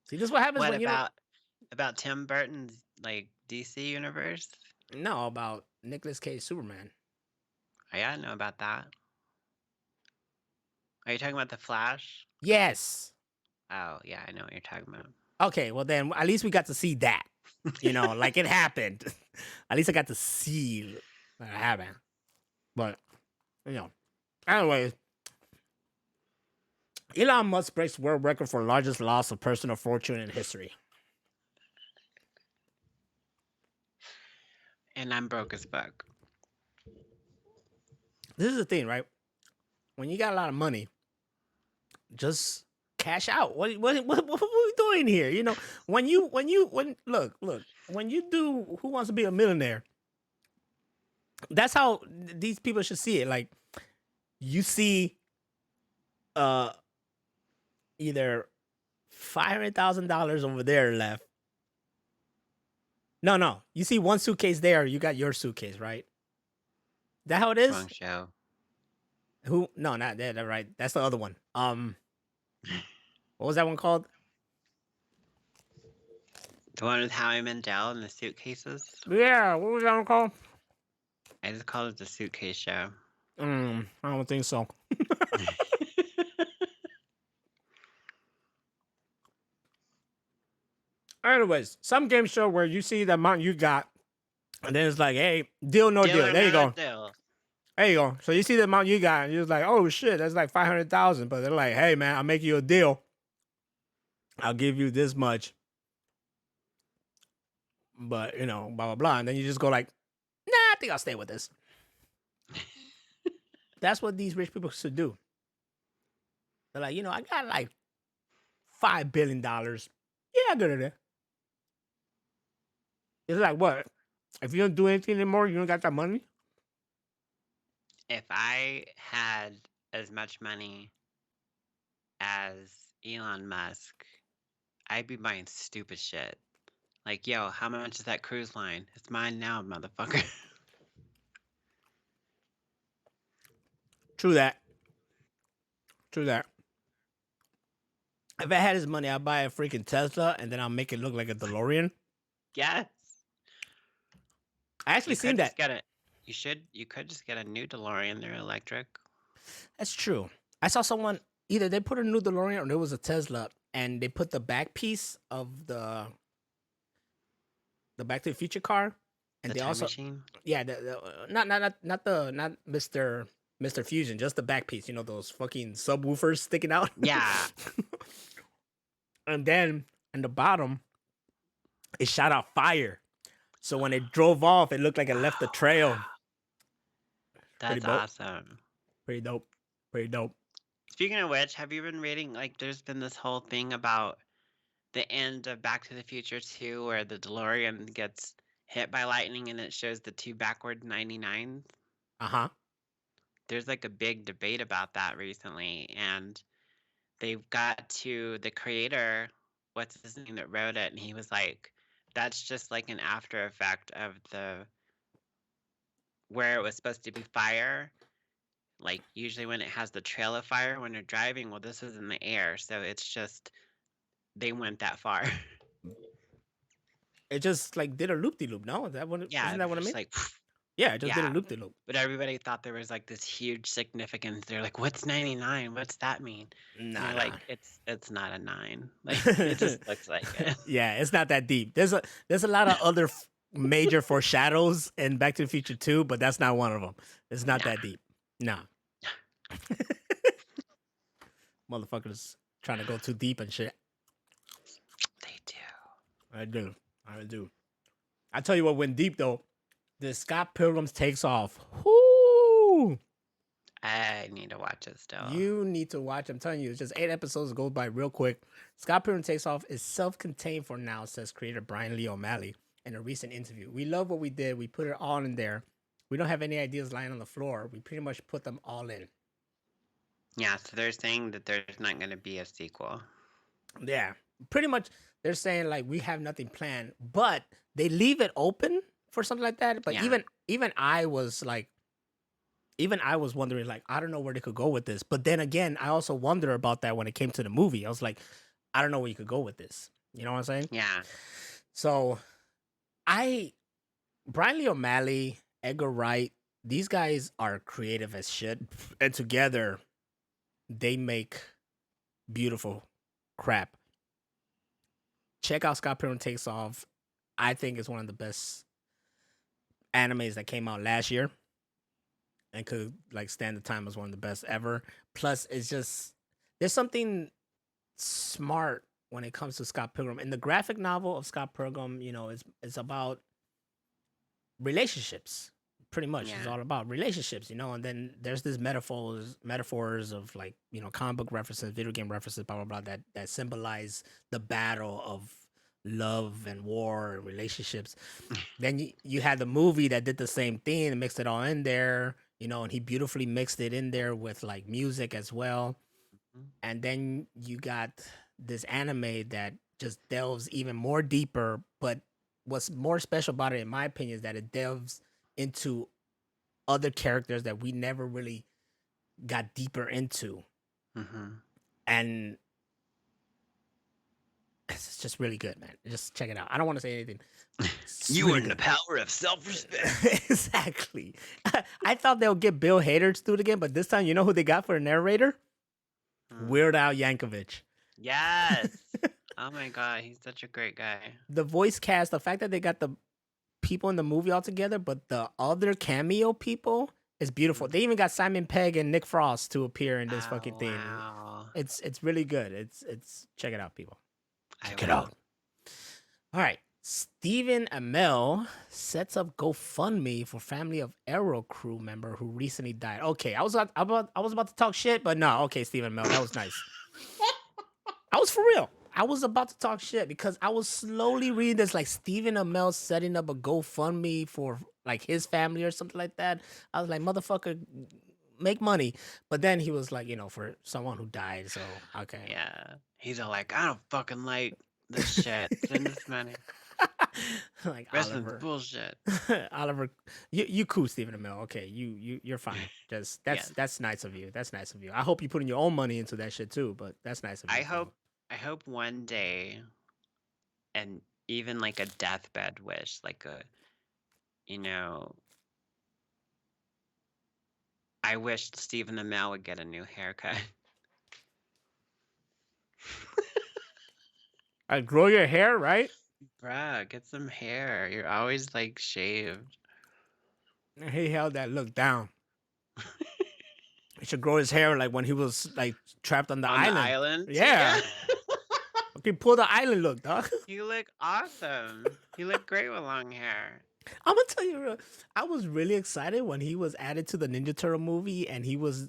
See, this is what happens What when about Tim Burton's like DC universe? No, about Nicolas Cage Superman. Oh, yeah, I know about that. Are you talking about the Flash? Yes. Oh, yeah, I know what you're talking about. Okay, well then at least we got to see that. You know, like it happened. At least I got to see that happen. But, you know, anyways, Elon Musk breaks world record for largest loss of personal fortune in history. And I'm broke as fuck. This is the thing, right? When you got a lot of money, just cash out. What are we doing here? You know, when look, when you do Who Wants to Be a Millionaire, that's how these people should see it. Like, you see either $500,000 over there left. No. You see one suitcase there, you got your suitcase, right? That how it is? Wrong show. Who? No, not that. Right. That's the other one. What was that one called? The one with Howie Mandel and the suitcases? Yeah, what was that one called? I just called it the suitcase show. I don't think so. Anyways, some game show where you see the amount you got, and then it's like, hey, deal, no deal. There you go. There you go. So you see the amount you got, and you're like, oh shit, that's like 500,000. But they're like, hey man, I'll make you a deal. I'll give you this much. But you know, blah blah blah. And then you just go like, nah, I think I'll stay with this. That's what these rich people should do. They're like, you know, I got like $5 billion. Yeah, I'll go to there. It's like, what? If you don't do anything anymore, you don't got that money? If I had as much money as Elon Musk, I'd be buying stupid shit. Like, yo, how much is that cruise line? It's mine now, motherfucker. True that. If I had his money, I'd buy a freaking Tesla and then I'll make it look like a DeLorean. Yes. I actually seen that. You could just get a new DeLorean. They're electric. That's true. I saw someone, either they put a new DeLorean or there was a Tesla, and they put the back piece of the Back to the Future car, and The they time also, machine? yeah, not Mr. Fusion, just the back piece. You know those fucking subwoofers sticking out. Yeah. And then in the bottom, it shot out fire. So when it drove off, it looked like it left a trail. Wow. Pretty That's dope. awesome. Pretty dope. Pretty dope. Speaking of which, have you been reading, like, there's been this whole thing about the end of Back to the Future 2 where the DeLorean gets hit by lightning and it shows the two backward 99s? Uh-huh. There's like a big debate about that recently, and they've got to the creator, what's his name that wrote it, and he was like, that's just like an after effect of the where it was supposed to be fire. Like usually when it has the trail of fire when you're driving, well, this is in the air, so it's just they went that far. It just like did a loop-de-loop, no? Is that what Yeah, isn't that it what I was mean? like, Yeah, it just did a yeah. loop-de-loop. But everybody thought there was like this huge significance. They're like, "What's 99? What's that mean?" And Nah, they're nah. like, "It's not a 9. Like it just looks like it." Yeah, it's not that deep. There's a lot of other major foreshadows in Back to the Future 2, but that's not one of them. It's not Nah. that deep. Nah. Motherfuckers trying to go too deep and shit. They do. I do. I do. I tell you what went deep though. The Scott Pilgrim's Takes Off. Whoo! I need to watch it still. You need to watch. I'm telling you, it's just 8 episodes. It goes by real quick. Scott Pilgrim Takes Off is self-contained for now, says creator Brian Lee O'Malley in a recent interview. We love what we did. We put it all in there. We don't have any ideas lying on the floor. We pretty much put them all in. Yeah, so they're saying that there's not going to be a sequel. Yeah, pretty much. They're saying like we have nothing planned, but they leave it open for something like that. But Yeah. even I was wondering like I don't know where they could go with this. But then again, I also wonder about that when it came to the movie. I was like, I don't know where you could go with this. You know what I'm saying? Yeah. So Brian Lee O'Malley, Edgar Wright, these guys are creative as shit, and together they make beautiful crap. Check out Scott Pilgrim Takes Off. I think it's one of the best animes that came out last year and could like stand the time as one of the best ever. Plus, it's just there's something smart when it comes to Scott Pilgrim. In the graphic novel of Scott Pilgrim, you know, it's about relationships. Pretty much, it's Yeah. all about relationships, you know. And then there's this metaphors of like you know comic book references, video game references, blah blah blah that symbolize the battle of love and war and relationships. Then you had the movie that did the same thing and mixed it all in there, you know, and he beautifully mixed it in there with like music as well. Mhm. And then you got this anime that just delves even more deeper. But what's more special about it, in my opinion, is that it delves into other characters that we never really got deeper into. Mm-hmm. And it's just really good, man. Just check it out. I don't want to say anything. It's really good. power of self-respect. Exactly. I thought they'll get Bill Hader to do it again, but this time, you know who they got for a narrator? Weird Al Yankovic. Yes. Oh my God, he's such a great guy. The voice cast, the fact that they got the people in the movie all together, but the other cameo people is beautiful. They even got Simon Pegg and Nick Frost to appear in this fucking thing. Wow. It's really good. It's check it out, people. Check it will. out. All right. Stephen Amell sets up GoFundMe for family of Aero crew member who recently died. Okay, I was about to talk shit, but no. Okay, Stephen Amell, that was nice. I was for real. I was about to talk shit because I was slowly reading this like Stephen Amell setting up a GoFundMe for like his family or something like that. I was like, motherfucker, make money. But then he was like, you know, for someone who died. So okay. Yeah. He's all like, I don't fucking like this shit. Send this money. Like Rest of Oliver. bullshit. Oliver, you cool, Stephen Amell. Okay, you're fine. Just Yes. that's nice of you. That's nice of you. I hope you putting your own money into that shit too. But that's nice of you. I hope one day, and even like a deathbed wish, like a, you know, I wish Stephen Amell would get a new haircut. I grow your hair, right? Bruh, get some hair. You're always like shaved. He held that look down. He should grow his hair like when he was like trapped on the On island. the island? Yeah. Okay, pull the island look, dog. You look awesome. You look great with long hair. I'm gonna tell you, I was really excited when he was added to the Ninja Turtle movie and he was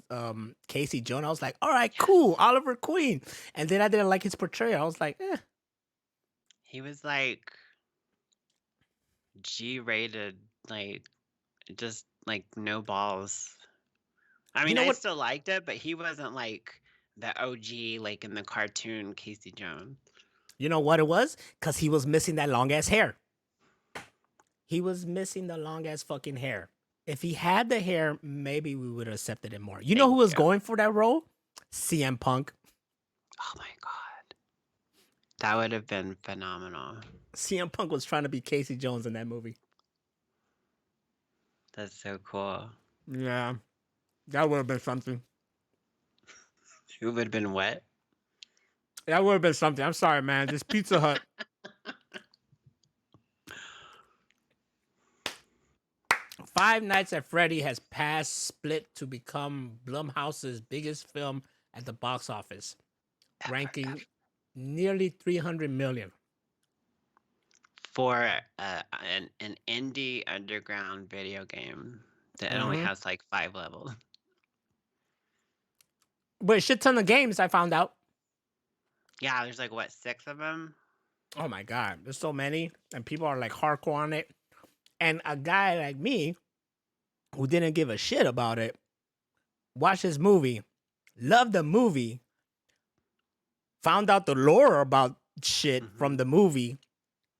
Casey Jones. I was like, all right, cool, Oliver Queen. And then I didn't like his portrayal. I was like, eh. He was like G-rated, like just like no balls. I mean, know I what? still liked it, but he wasn't like the OG, like in the cartoon Casey Jones. You know what it was? Because he was missing that long ass hair. He was missing the long ass fucking hair. If he had the hair, maybe we would have accepted it more. You know who was going for that role? CM Punk. Oh my God. That would have been phenomenal. CM Punk was trying to be Casey Jones in that movie. That's so cool. Yeah. That would have been something. It would have been what? That would have been something. I'm sorry, man. This Pizza Hut. Five Nights at Freddy has passed Split to become Blumhouse's biggest film at the box office, ranking nearly 300 million. For an indie underground video game that only has like 5 levels. But a shit ton of games, I found out. Yeah, there's like, what, 6 of them? Oh my God, there's so many, and people are like hardcore on it. And a guy like me, who didn't give a shit about it, watched this movie, loved the movie, found out the lore about shit from the movie,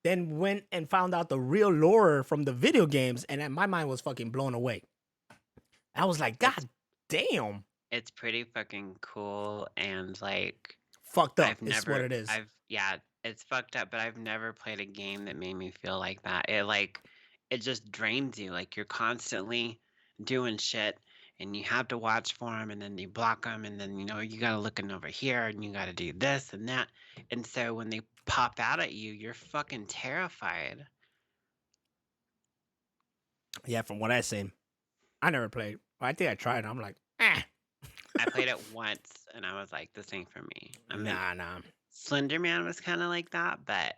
then went and found out the real lore from the video games, and my mind was fucking blown away. I was like, God damn. It's pretty fucking cool and like fucked up is what it is. Yeah, it's fucked up, but I've never played a game that made me feel like that. It just drains you. Like you're constantly doing shit and you have to watch for them and then you block them and then, you know, you got to looking over here and you got to do this and that. And so when they pop out at you, you're fucking terrified. Yeah, from what I seen. I never played. Well, I think I tried. I'm like, eh. I played it once and I was like, this ain't for me. I mean, nah. Slender Man was kind of like that, but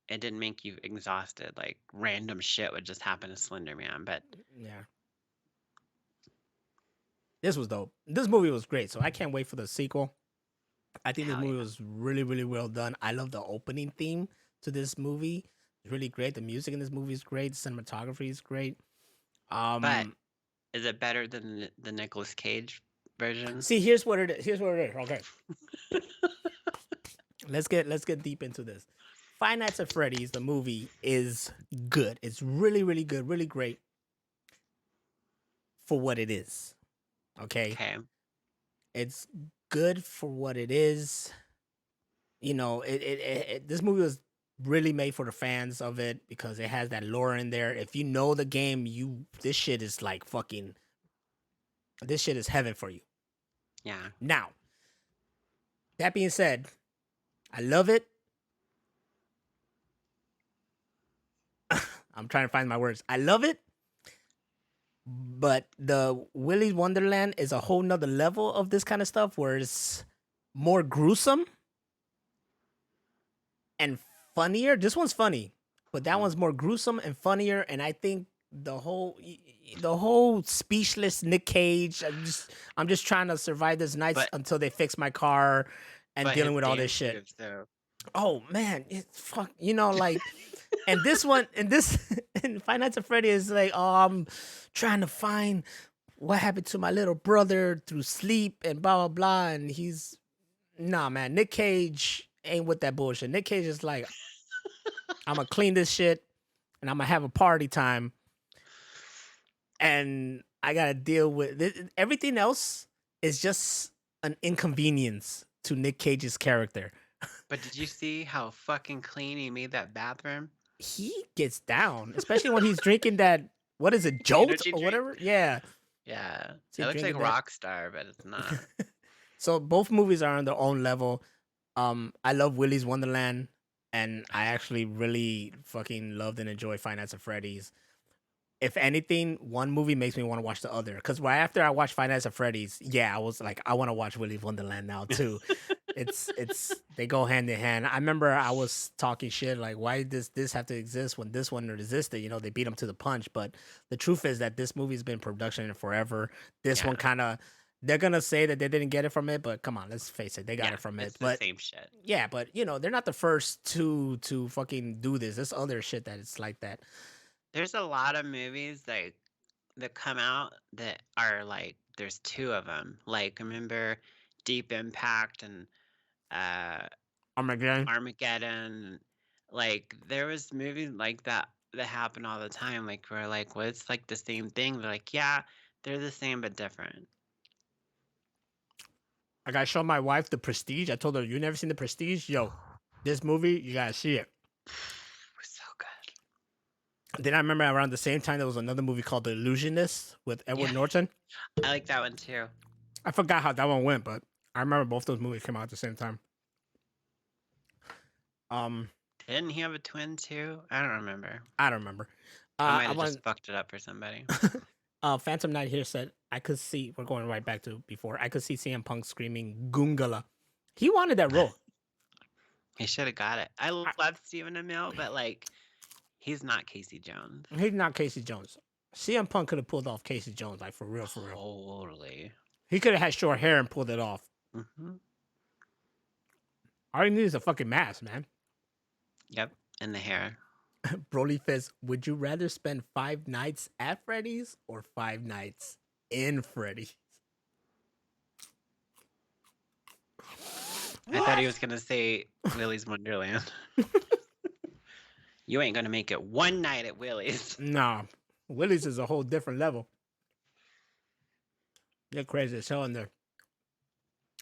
it didn't make you exhausted. Like random shit would just happen to Slender Man, but yeah. This was dope. This movie was great, so I can't wait for the sequel. I think this movie was really, really well done. I love the opening theme to this movie. It's really great. The music in this movie is great. The cinematography is great. But is it better than the Nicolas Cage version? See, here's what it is. Okay. Let's get deep into this. Five Nights at Freddy's, the movie, is good. It's really, really good, really great for what it is. Okay. It's good for what it is. You know, this movie was really made for the fans of it because it has that lore in there. If you know the game, this shit is like fucking. This shit is heaven for you. Yeah. Now, that being said, I love it. I'm trying to find my words. I love it. But the Willy's Wonderland is a whole nother level of this kind of stuff where it's more gruesome and funnier. This one's funny, but that one's more gruesome and funnier. And I think the whole speechless Nick Cage. I'm just trying to survive this night until they fix my car and dealing with all this shit. Oh man, it's fuck. You know, like, and this one, and Five Nights at Freddy is like, oh, I'm trying to find what happened to my little brother through sleep and blah blah blah. And nah, man. Nick Cage ain't with that bullshit. Nick Cage is like, I'm gonna clean this shit and I'm gonna have a party time, and I gotta deal with it. Everything else is just an inconvenience to Nick Cage's character. But did you see how fucking clean he made that bathroom? He gets down, especially when he's drinking that, what is it, Jolt or whatever? Yeah. Yeah. It looks like Rockstar, but it's not. So both movies are on their own level. I love Willy's Wonderland, and I actually really fucking loved and enjoyed Five Nights at Freddy's. If anything, one movie makes me want to watch the other. Because right after I watched Five Nights at Freddy's, I was like, I want to watch Willy's Wonderland now too. it's they go hand in hand. I remember I was talking shit like, why does this have to exist when this one existed? You know, they beat them to the punch. But the truth is that this movie's been in production forever. This one Yeah. kind of, they're gonna say that they didn't get it from it, but come on, let's face it, they got Yeah, it from it's it. the But same shit. yeah, but you know, they're not the first to fucking do this. There's other shit that it's like that. There's a lot of movies that come out that are like there's two of them. Like remember Deep Impact and Armageddon. Armageddon. Like there was movies like that happen all the time. Like we're like, well, it's like the same thing. They're like, yeah, they're the same but different. Like I showed my wife The Prestige. I told her, you never seen The Prestige? Yo, this movie, you gotta see it. So good. Then I remember around the same time there was another movie called The Illusionist with Edward Yeah. Norton. I like that one too. I forgot how that one went, but I remember both those movies came out at the same time. Didn't he have a twin too? I don't remember. I don't remember. I might have just fucked it up for somebody. Phantom Knight here said, I could see, we're going right back to before, I could see CM Punk screaming Goongala. He wanted that role. He should have got it. I love Stephen Amell, but like, he's not Casey Jones. He's not Casey Jones. CM Punk could have pulled off Casey Jones, like for real, for real. Totally. He could have had short hair and pulled it off. Mm-hmm. All you need is a fucking mask, man. Yep, and the hair. Broly says, would you rather spend 5 nights at Freddy's or 5 nights in Freddy's? I thought he was gonna say Willy's Wonderland. You ain't gonna make it one night at Willy's. Nah, Willie's is a whole different level. They're crazy as hell in there.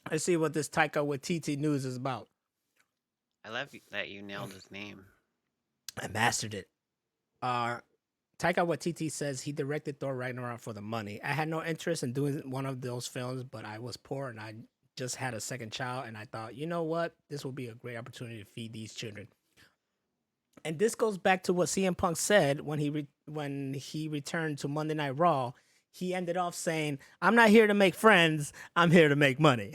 Let's see what this Taika Waititi news is about. I love that you nailed his name. I mastered it. Taika Waititi says he directed Thor Ragnarok for the money. I had no interest in doing one of those films, but I was poor and I just had a second child, and I thought, you know what? This will be a great opportunity to feed these children. And this goes back to what CM Punk said when he returned to Monday Night Raw. He ended off saying, "I'm not here to make friends. I'm here to make money."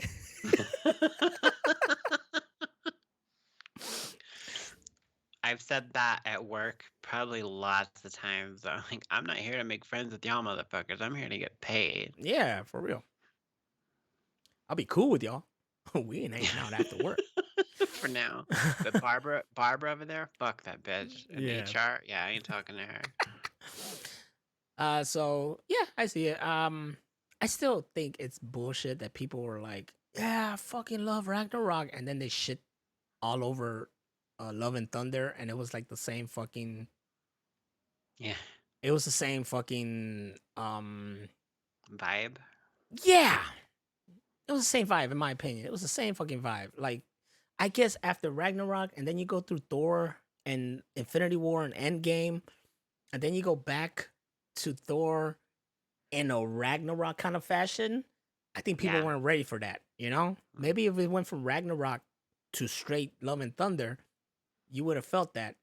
I've said that at work probably lots of times. I'm like, I'm not here to make friends with y'all motherfuckers. I'm here to get paid. Yeah, for real. I'll be cool with y'all. We ain't hanging out after work. For now. But Barbara over there, fuck that bitch. In Yeah. HR, yeah, I ain't talking to her. So yeah, I see it. I still think it's bullshit that people were like, yeah, I fucking love Ragnarok, and then they shit all over Love and Thunder, and it was like the same fucking. Yeah. It was the same fucking Vibe. Yeah. It was the same vibe, in my opinion. It was the same fucking vibe. Like, I guess after Ragnarok, and then you go through Thor and Infinity War and Endgame, and then you go back to Thor in a Ragnarok kind of fashion, I think people Yeah. weren't ready for that, you know? Maybe if it went from Ragnarok to straight Love and Thunder, you would have felt that.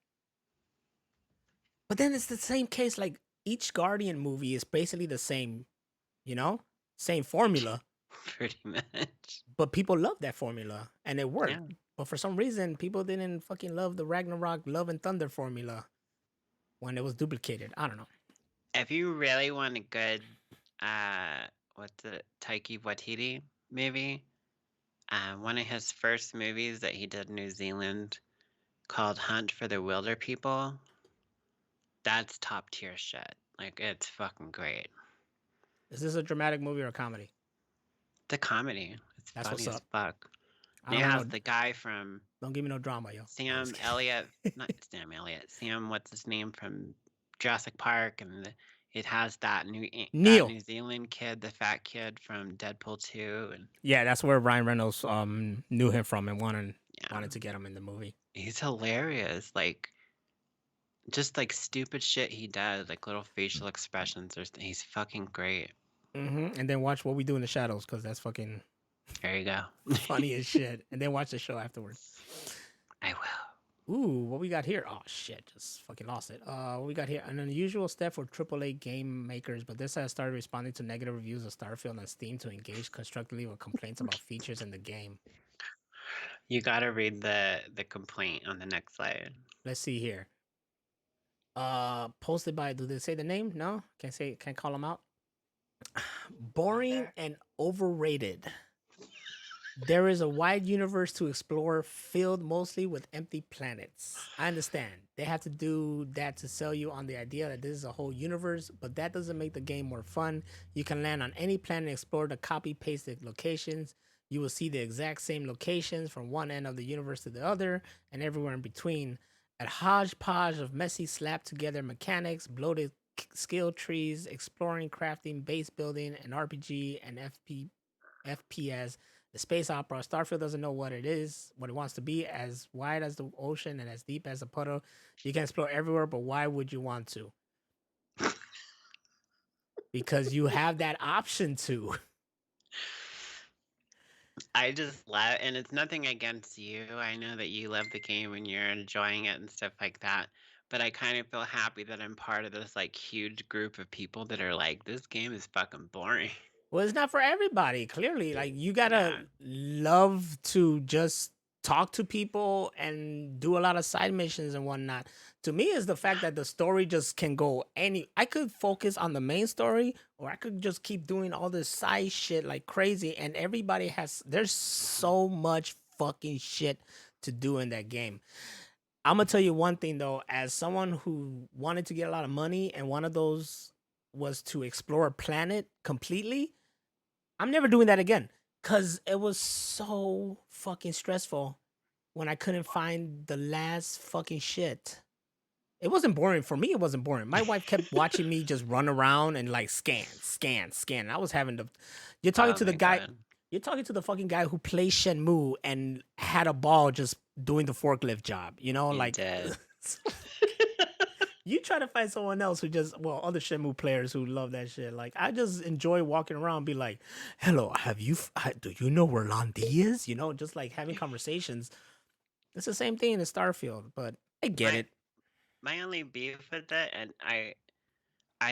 But then it's the same case, like, each Guardian movie is basically the same, you know? Same formula. Pretty much. But people love that formula, and it worked. Yeah. But for some reason, people didn't fucking love the Ragnarok Love and Thunder formula when it was duplicated. I don't know. If you really want a good, what's it, Taiki Waititi movie, one of his first movies that he did in New Zealand called Hunt for the Wilder People, that's top tier shit. Like, it's fucking great. Is this a dramatic movie or a comedy? The comedy. It's That's funny what's as up. fuck. I It don't has know. the guy from Don't give me no drama, yo. Sam Elliott, not Sam Elliott, Sam, what's his name from Jurassic Park, and it has that Neil. New Zealand kid, the fat kid from Deadpool 2, and Yeah, that's where Ryan Reynolds knew him from and wanted yeah, to get him in the movie. he's hilarious. Like, just like stupid shit he does, like little facial expressions. He's fucking great. And then watch What We Do in the Shadows, because that's fucking There you go. funny as shit. And then watch the show afterwards. I will. Ooh, what we got here? Oh shit, just fucking lost it. What we got here? An unusual step for AAA game makers, but this has started responding to negative reviews of Starfield on Steam to engage constructively with complaints about features in the game. You gotta read the complaint on the next slide. Let's see here. Posted by, do they say the name? No? Can't call them out. Boring and overrated. There is a wide universe to explore, filled mostly with empty planets. I understand. They have to do that to sell you on the idea that this is a whole universe, but that doesn't make the game more fun. You can land on any planet and explore the copy-pasted locations. You will see the exact same locations from one end of the universe to the other, and everywhere in between. A hodgepodge of messy slapped-together mechanics, bloated skill trees, exploring, crafting, base building, an RPG, and FPS. The space opera. Starfield doesn't know what it is, what it wants to be, as wide as the ocean and as deep as a puddle. You can explore everywhere, but why would you want to? Because you have that option to. I just love, and it's nothing against you. I know that you love the game and you're enjoying it and stuff like that. But I kind of feel happy that I'm part of this like huge group of people that are like, this game is fucking boring. Well, it's not for everybody. Clearly, like you gotta Yeah. love to just talk to people and do a lot of side missions and whatnot. To me, is the fact that the story just can go any. I could focus on the main story, or I could just keep doing all this side shit like crazy. And everybody has. There's so much fucking shit to do in that game. I'm gonna tell you one thing though, as someone who wanted to get a lot of money, and one of those was to explore a planet completely. I'm never doing that again because it was so fucking stressful when I couldn't find the last fucking shit. It wasn't boring for me. It wasn't boring. My wife kept watching me just run around and like scan. I was having the. You're talking Oh to the my guy. God. You're talking to the fucking guy who plays Shenmue and had a ball just doing the forklift job. You know, You like. did. You try to find someone else who just, well, other Shenmue players who love that shit. Like, I just enjoy walking around and be like, hello, do you know where Londi is? You know, just like having conversations. It's the same thing in Starfield, but I get My it. my only beef with it, and I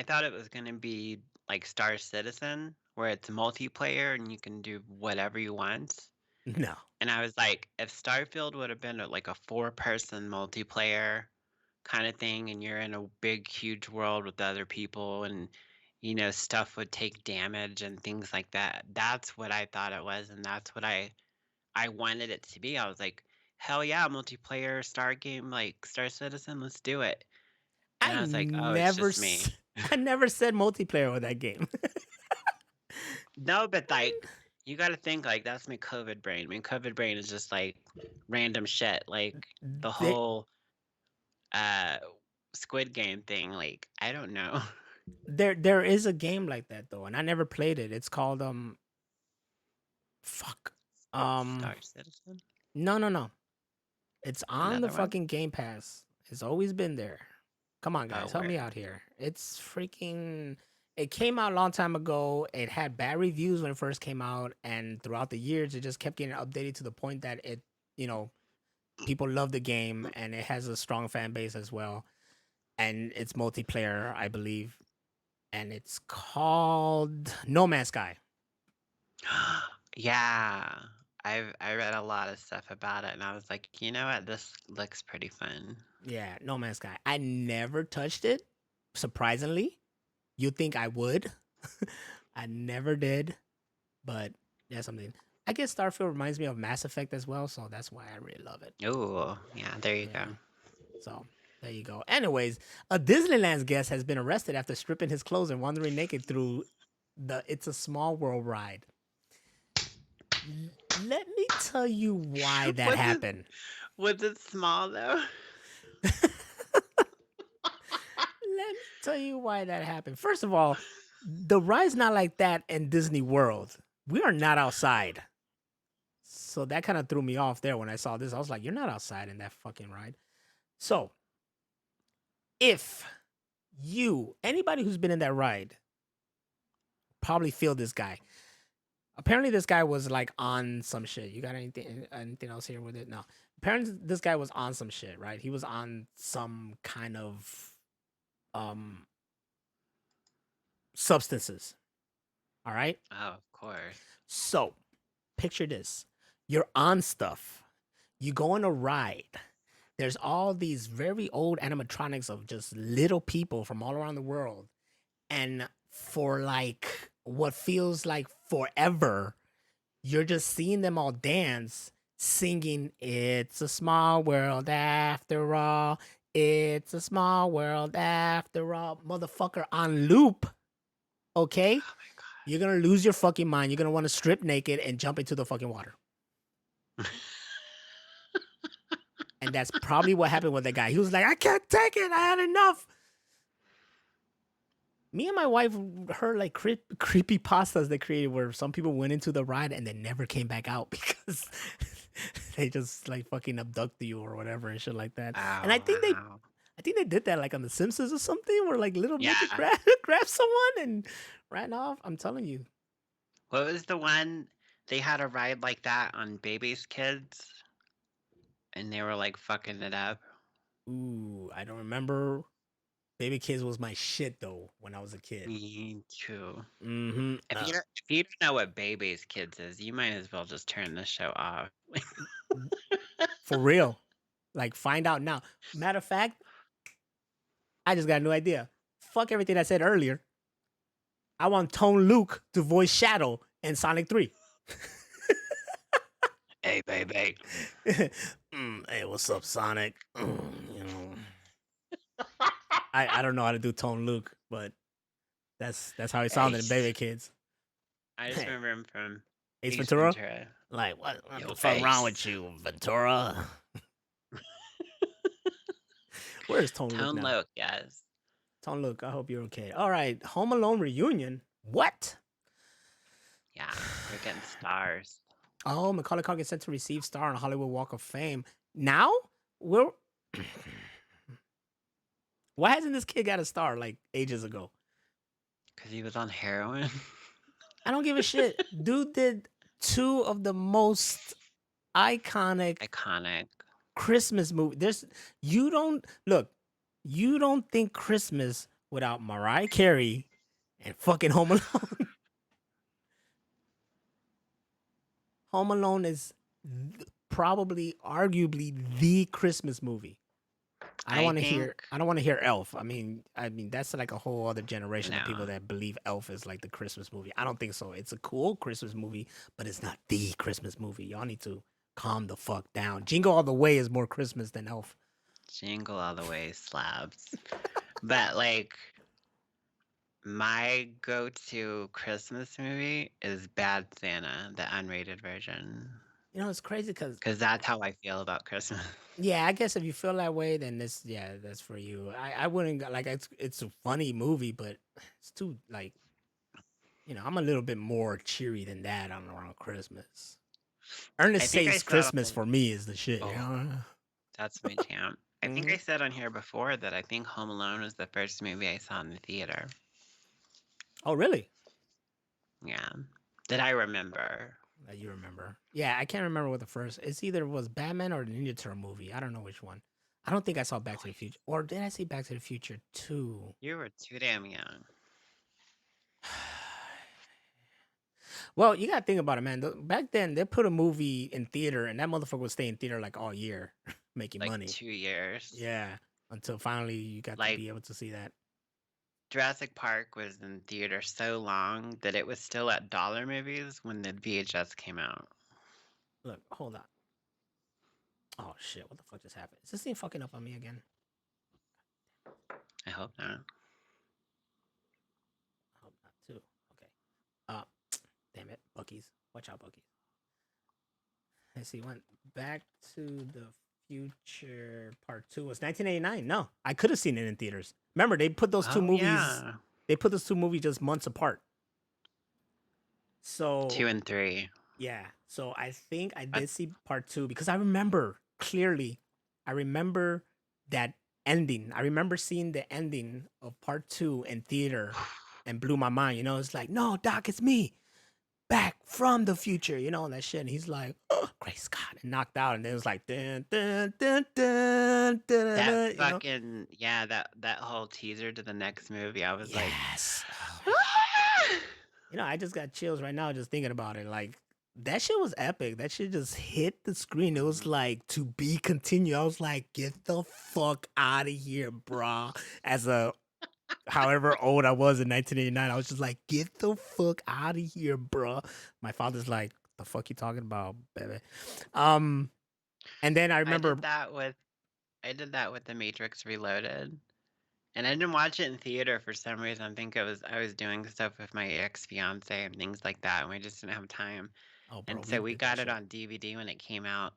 thought it was gonna be like Star Citizen, where it's multiplayer and you can do whatever you want. No. And I was like, if Starfield would have been like a 4-person multiplayer kind of thing, and you're in a big, huge world with other people, and stuff would take damage and things like that. That's what I thought it was, and that's what I wanted it to be. I was like, hell yeah, multiplayer Star game like Star Citizen, let's do it. And I was like, oh, it's just me. I never said multiplayer with that game. No, but like, you got to think like that's my COVID brain. I mean, COVID brain is just like random shit, like the They- whole Squid Game thing. Like, I don't know. there is a game like that though, and I never played it. It's called fuck. Star Citizen. No. It's on the Another one? fucking Game Pass. It's always been there. Come on, guys, Oh, help me where? out here. It's freaking. It came out a long time ago. It had bad reviews when it first came out, and throughout the years, it just kept getting updated to the point that it, people love the game, and it has a strong fan base as well. And it's multiplayer, I believe, and it's called No Man's Sky. Yeah. I read a lot of stuff about it, and I was like, you know what? This looks pretty fun. Yeah, No Man's Sky. I never touched it. Surprisingly, you'd think I would. I never did, but that's something. I guess Starfield reminds me of Mass Effect as well, so that's why I really love it. Oh, yeah. There you Yeah. go. So there you go. Anyways, a Disneyland's guest has been arrested after stripping his clothes and wandering naked through the It's a Small World ride. Let me tell you why that happened. Was it small though? Let me tell you why that happened. First of all, the ride's not like that in Disney World. We are not outside. So that kind of threw me off there when I saw this. I was like, you're not outside in that fucking ride. So if anybody who's been in that ride, probably feel this guy. Apparently this guy was like on some shit. You got anything else here with it? No. Apparently this guy was on some shit, right? He was on some kind of substances. All right? Oh, of course. So, picture this. You're on stuff. You go on a ride. There's all these very old animatronics of just little people from all around the world. And for like what feels like forever, you're just seeing them all dance, singing, "It's a small world after all. It's a small world after all." Motherfucker, on loop. Okay? Oh my god. You're gonna lose your fucking mind. You're gonna want to strip naked and jump into the fucking water. And that's probably what happened with the guy. He was like, "I can't take it. I had enough." Me and my wife heard like creepy pastas they created where some people went into the ride and they never came back out because they just like fucking abducted you or whatever and shit like that. And I think they did that like on The Simpsons or something where like little midget Yeah. grabbed someone and ran off. I'm telling you. What was the one they had a ride like that on Baby's Kids? And they were like fucking it up. Ooh, I don't remember. Baby Kids was my shit though when I was a kid. Me too. Mm-hmm. If you don't know what Baby's Kids is, you might as well just turn the show off. For real. Like, find out now. Matter of fact, I just got a new idea. Fuck everything I said earlier. I want Tone Luke to voice Shadow in Sonic 3. Hey, baby. Hey, what's up, Sonic? You know, I don't know how to do Tone Luke, but that's how he sounded in Baby Kids. I just remember him from Ace Ventura? Ventura. Like, what Yo, the fuck wrong Ace. with you, Ventura? Where's Tone Luke Tone now? Luke, yes. Tone Luke, I hope you're okay. All right, Home Alone reunion. What? Yeah, we're getting stars. Oh, Macaulay Culkin set to receive star on Hollywood Walk of Fame. Now we're. Why hasn't this kid got a star like ages ago? Because he was on heroin. I don't give a shit. Dude did two of the most iconic Christmas movies. You don't think Christmas without Mariah Carey and fucking Home Alone. Home Alone is probably, arguably, the Christmas movie. I don't want to hear Elf. I mean, that's like a whole other generation of people that believe Elf is like the Christmas movie. I don't think so. It's a cool Christmas movie, but it's not the Christmas movie. Y'all need to calm the fuck down. Jingle All the Way is more Christmas than Elf. Jingle All the Way slaps. But like, my go-to Christmas movie is Bad Santa, the unrated version. You know, it's crazy because that's how I feel about Christmas. Yeah, I guess if you feel that way, then that's for you. I wouldn't like it's a funny movie, but it's too like, I'm a little bit more cheery than that on around Christmas. Ernest Saves Christmas for me is the shit. That's my jam. I think I said on here before that I think Home Alone was the first movie I saw in the theater. Oh, really? Yeah. That I remember. That you remember. Yeah, I can't remember what the first. It's either was Batman or the Ninja Turtle movie. I don't know which one. I don't think I saw Back to the Future. Or did I see Back to the Future 2? You were too damn young. Well, you gotta think about it, man. Back then, they put a movie in theater, and that motherfucker would stay in theater like all year, making money. 2 years. Yeah, until finally you got to be able to see that. Jurassic Park was in theater so long that it was still at dollar movies when the VHS came out. Look, hold on. Oh shit! What the fuck just happened? Is this thing fucking up on me again? I hope not. I hope not too. Okay. Damn it, Bucky's. Watch out, Bucky's. Let's see. Went Back to the Future Part 2 was 1989. No, I could have seen it in theaters. Remember, they put those two movies. Yeah. They put those two movies just months apart. So 2 and 3. Yeah. So I think I did see Part 2 because I remember clearly. I remember that ending. I remember seeing the ending of Part 2 in theater and blew my mind. It's like, no, Doc, it's me. Back from the future, and that shit. And he's like, oh, Grace God, and knocked out. And then it was like, dun, dun, dun, dun, dun, that fucking, that whole teaser to the next movie. I was like, I just got chills right now just thinking about it. Like, that shit was epic. That shit just hit the screen. It was like to be continued. I was like, get the fuck out of here, brah. As a however old I was in 1989, I was just like, get the fuck out of here, bruh. My father's like, the fuck you talking about, baby? And then I remember I did that with The Matrix Reloaded. And I didn't watch it in theater for some reason. I think I was doing stuff with my ex-fiance and things like that, and we just didn't have time. oh bro, And so we did that got it shit. on DVD when it came out.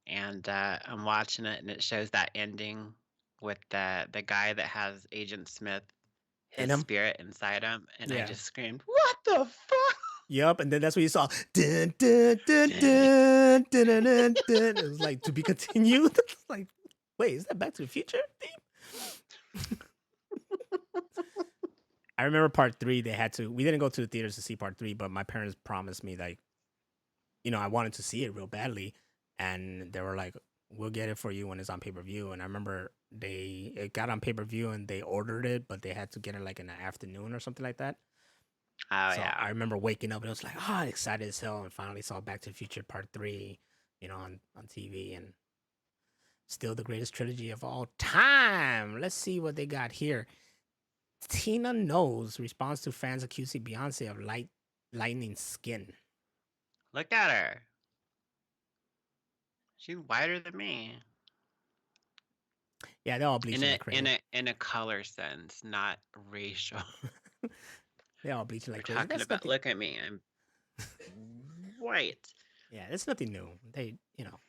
And I'm watching it, and it shows that ending with the guy that has Agent Smith, In his him? spirit inside him, and I Yeah. just screamed, "What the fuck?" Yup, and then that's when you saw dun, dun, dun, dun, dun, dun, dun, dun. It was like to be continued. Like, wait, is that Back to the Future theme? I remember part 3. We didn't go to the theaters to see part 3, but my parents promised me, like, you know, I wanted to see it real badly, and they were like, "We'll get it for you when it's on pay-per-view." And I remember it got on pay-per-view and they ordered it, but they had to get it like in the afternoon or something like that. Oh So yeah. I remember waking up and I was like, excited as hell, and finally saw Back to the Future Part 3, you know, on TV, and still the greatest trilogy of all time. Let's see what they got here. Tina Knows responds to fans accusing Beyonce of lightning skin. Look at her. She's whiter than me. Yeah, they're all bleaching like crazy. In a color sense, not racial. They're all bleaching like We're crazy. talking That's about. nothing. Look at me. I'm white. Yeah, that's nothing new. They, you know,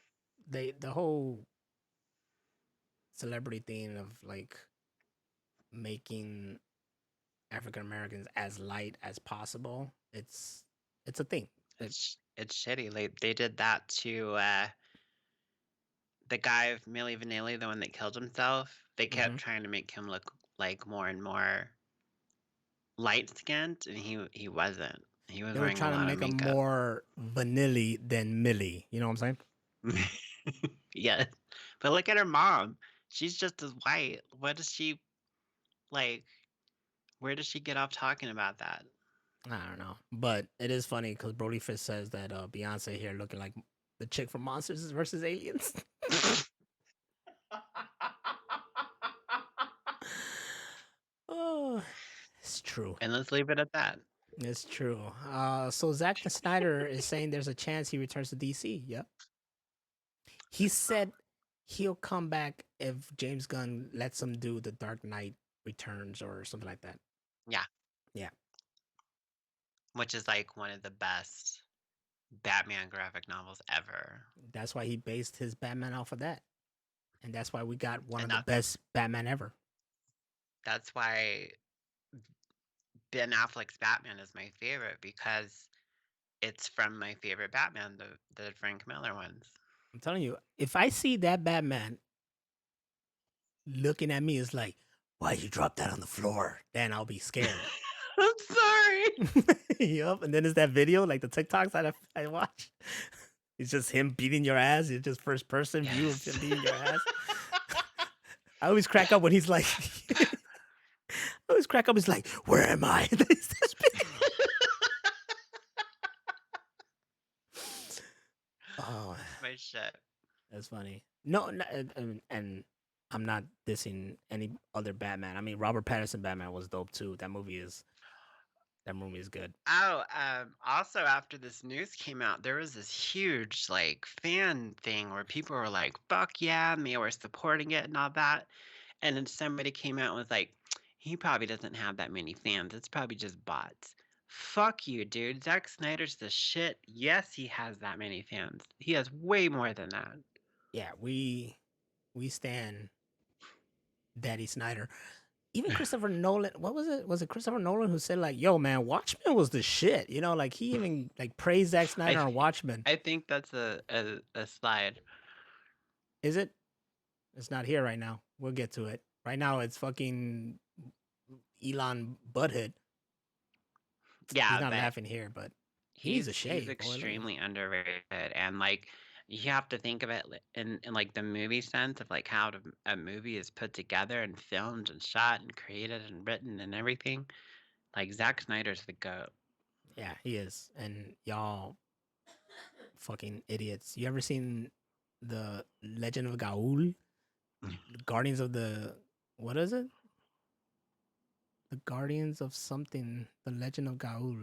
the whole celebrity thing of like making African Americans as light as possible. It's a thing. It's shitty. Like they did that to the guy of Milli Vanilli, the one that killed himself. They kept trying to make him look like more and more light skinned, and he wasn't. He was They were wearing a trying to lot of make him makeup. more vanilla than Millie. You know what I'm saying? Yes, but look at her mom. She's just as white. What does she like? Where does she get off talking about that? I don't know, but it is funny because Brody Fish says that Beyonce here looking like the chick from Monsters vs. Aliens. Oh, it's true. And let's leave it at that. It's true. So Zack Snyder is saying there's a chance he returns to DC. Yep. He said he'll come back if James Gunn lets him do the Dark Knight Returns or something like that. Yeah. Yeah. Which is like one of the best Batman graphic novels ever. That's why he based his Batman off of that. And that's why we got one And of the best Batman ever. That's why Ben Affleck's Batman is my favorite, because it's from my favorite Batman, the Frank Miller ones. I'm telling you, if I see that Batman looking at me, it's like, why you drop that on the floor? Then I'll be scared. I'm sorry. Yup. And then there's that video, like the TikToks that I watch. It's just him beating your ass. It's just first person view of him beating your ass. I always crack up when he's like, he's like, where am I? Oh, my shit. That's funny. No, and I'm not dissing any other Batman. I mean, Robert Pattinson Batman was dope too. That movie is good. Oh, also after this news came out, there was this huge like fan thing where people were like, "Fuck yeah," and they were supporting it and all that. And then somebody came out and was like, "He probably doesn't have that many fans. It's probably just bots." Fuck you, dude. Zack Snyder's the shit. Yes, he has that many fans. He has way more than that. Yeah, we stand Daddy Snyder. Even Christopher Nolan, what was it? Was it Christopher Nolan who said like, "Yo, man, Watchmen was the shit." You know, like he even like praised Zack Snyder on Watchmen. I think that's a slide. Is it? It's not here right now. We'll get to it. Right now, it's fucking Elon Butthead. Yeah, he's not laughing here, but he's a shade. He's extremely underrated, and like you have to think of it in like the movie sense of like how a movie is put together and filmed and shot and created and written and everything. Like Zack Snyder's the GOAT. Yeah, he is, and y'all fucking idiots. You ever seen the Legend of Gaul? Guardians of the what is it? The Guardians of something. The Legend of Gaul.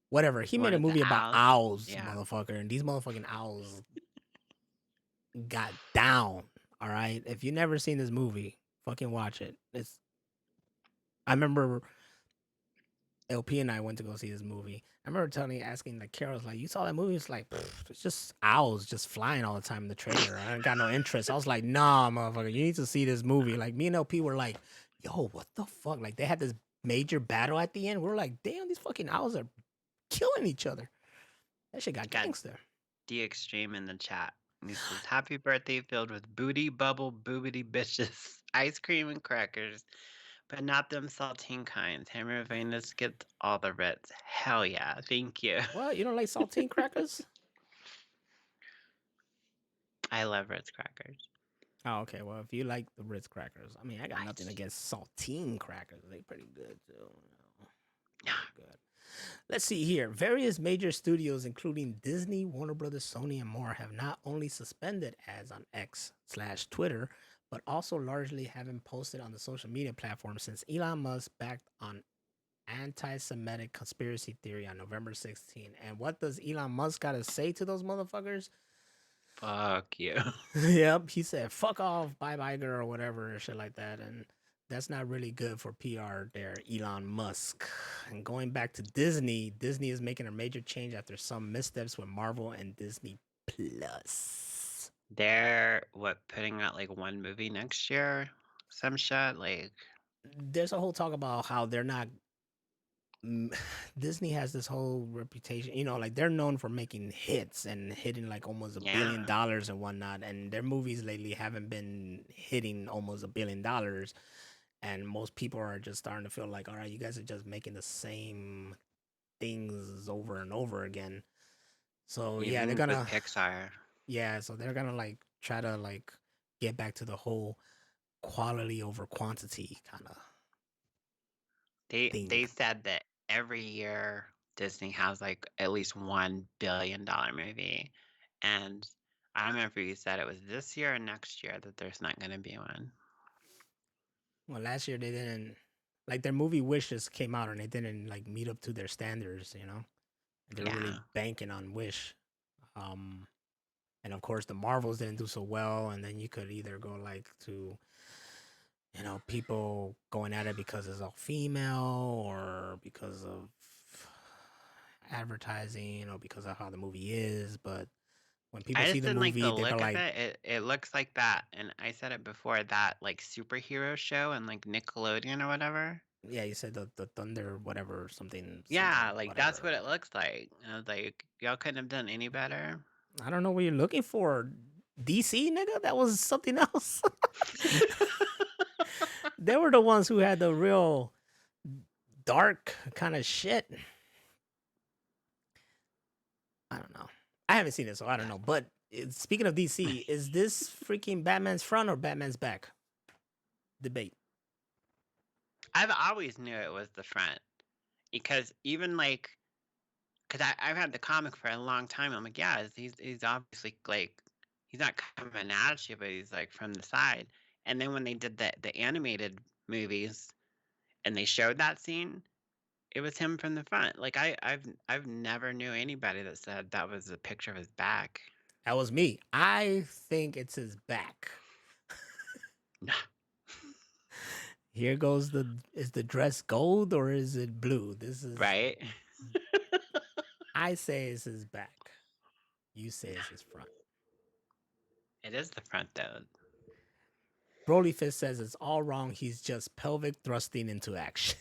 Whatever. He made One a of the movie about owls. owls, Yeah. motherfucker, and these motherfucking owls got down. All right. If you never seen this movie, fucking watch it. I remember LP and I went to go see this movie. I remember asking like Carol's like, you saw that movie? It's like, it's just owls just flying all the time in the trailer. I got no interest. I was like, nah, motherfucker, you need to see this movie. Like me and LP were like, yo, what the fuck? Like they had this major battle at the end. We're like, damn, these fucking owls are killing each other. That shit got gangster. The Extreme in the chat. And he says, happy birthday filled with booty, bubble, boobity bitches, ice cream and crackers, but not them saltine kinds. Hammer of Venus gets all the Ritz. Hell yeah. Thank you. What? You don't like saltine crackers? I love Ritz crackers. Oh, okay. Well, if you like the Ritz crackers, I mean, I got Nice. nothing against saltine crackers. They pretty good too. Yeah. Good. Let's see here. Various major studios, including Disney, Warner Brothers, Sony, and more, have not only suspended ads on X/Twitter, but also largely haven't posted on the social media platform since Elon Musk backed on anti-Semitic conspiracy theory on November 16. And what does Elon Musk got to say to those motherfuckers? Fuck you. Yep, he said, fuck off, bye-bye girl, or whatever, shit like that. And that's not really good for PR there, Elon Musk. And going back to Disney, Disney is making a major change after some missteps with Marvel and Disney Plus. They're putting out like one movie next year? Some shit? Like, there's a whole talk about how they're not Disney has this whole reputation, you know, like they're known for making hits and hitting like almost $1 billion and whatnot, and their movies lately haven't been hitting almost $1 billion, and most people are just starting to feel like, all right, you guys are just making the same things over and over again. So yeah, they're gonna Pixar. Yeah, so they're gonna like try to like get back to the whole quality over quantity kind of. They said that every year Disney has like at least $1 billion movie, and I don't remember if you said it was this year or next year that there's not going to be one. Well, last year they didn't, like their movie Wish just came out and they didn't like meet up to their standards, you know. They're really banking on Wish, and of course the Marvels didn't do so well, and then you could either go like to, you know, people going at it because it's all female or because of advertising or because of how the movie is. But when people see the movie, like the they're look like, of it looks like that, and I said it before, that like superhero show and like Nickelodeon or whatever. Yeah, you said the Thunder whatever something. Yeah, like whatever. that's what it looks like. I was like, y'all couldn't have done any better. I don't know what you're looking for. DC, nigga? That was something else. They were the ones who had the real dark kind of shit. I don't know. I haven't seen it, so I don't know. But speaking of DC, is this freaking Batman's front or Batman's back? Debate. I've always knew it was the front, because even like, because I've had the comic for a long time. I'm like, yeah, he's obviously like, he's not coming at you, but he's like from the side. And then when they did the animated movies and they showed that scene, it was him from the front. Like I've never knew anybody that said that was a picture of his back. That was me. I think it's his back. Here goes is the dress gold or is it blue? This is right. I say it's his back. You say it's his front. It is the front though. Broly Fist says it's all wrong. He's just pelvic thrusting into action.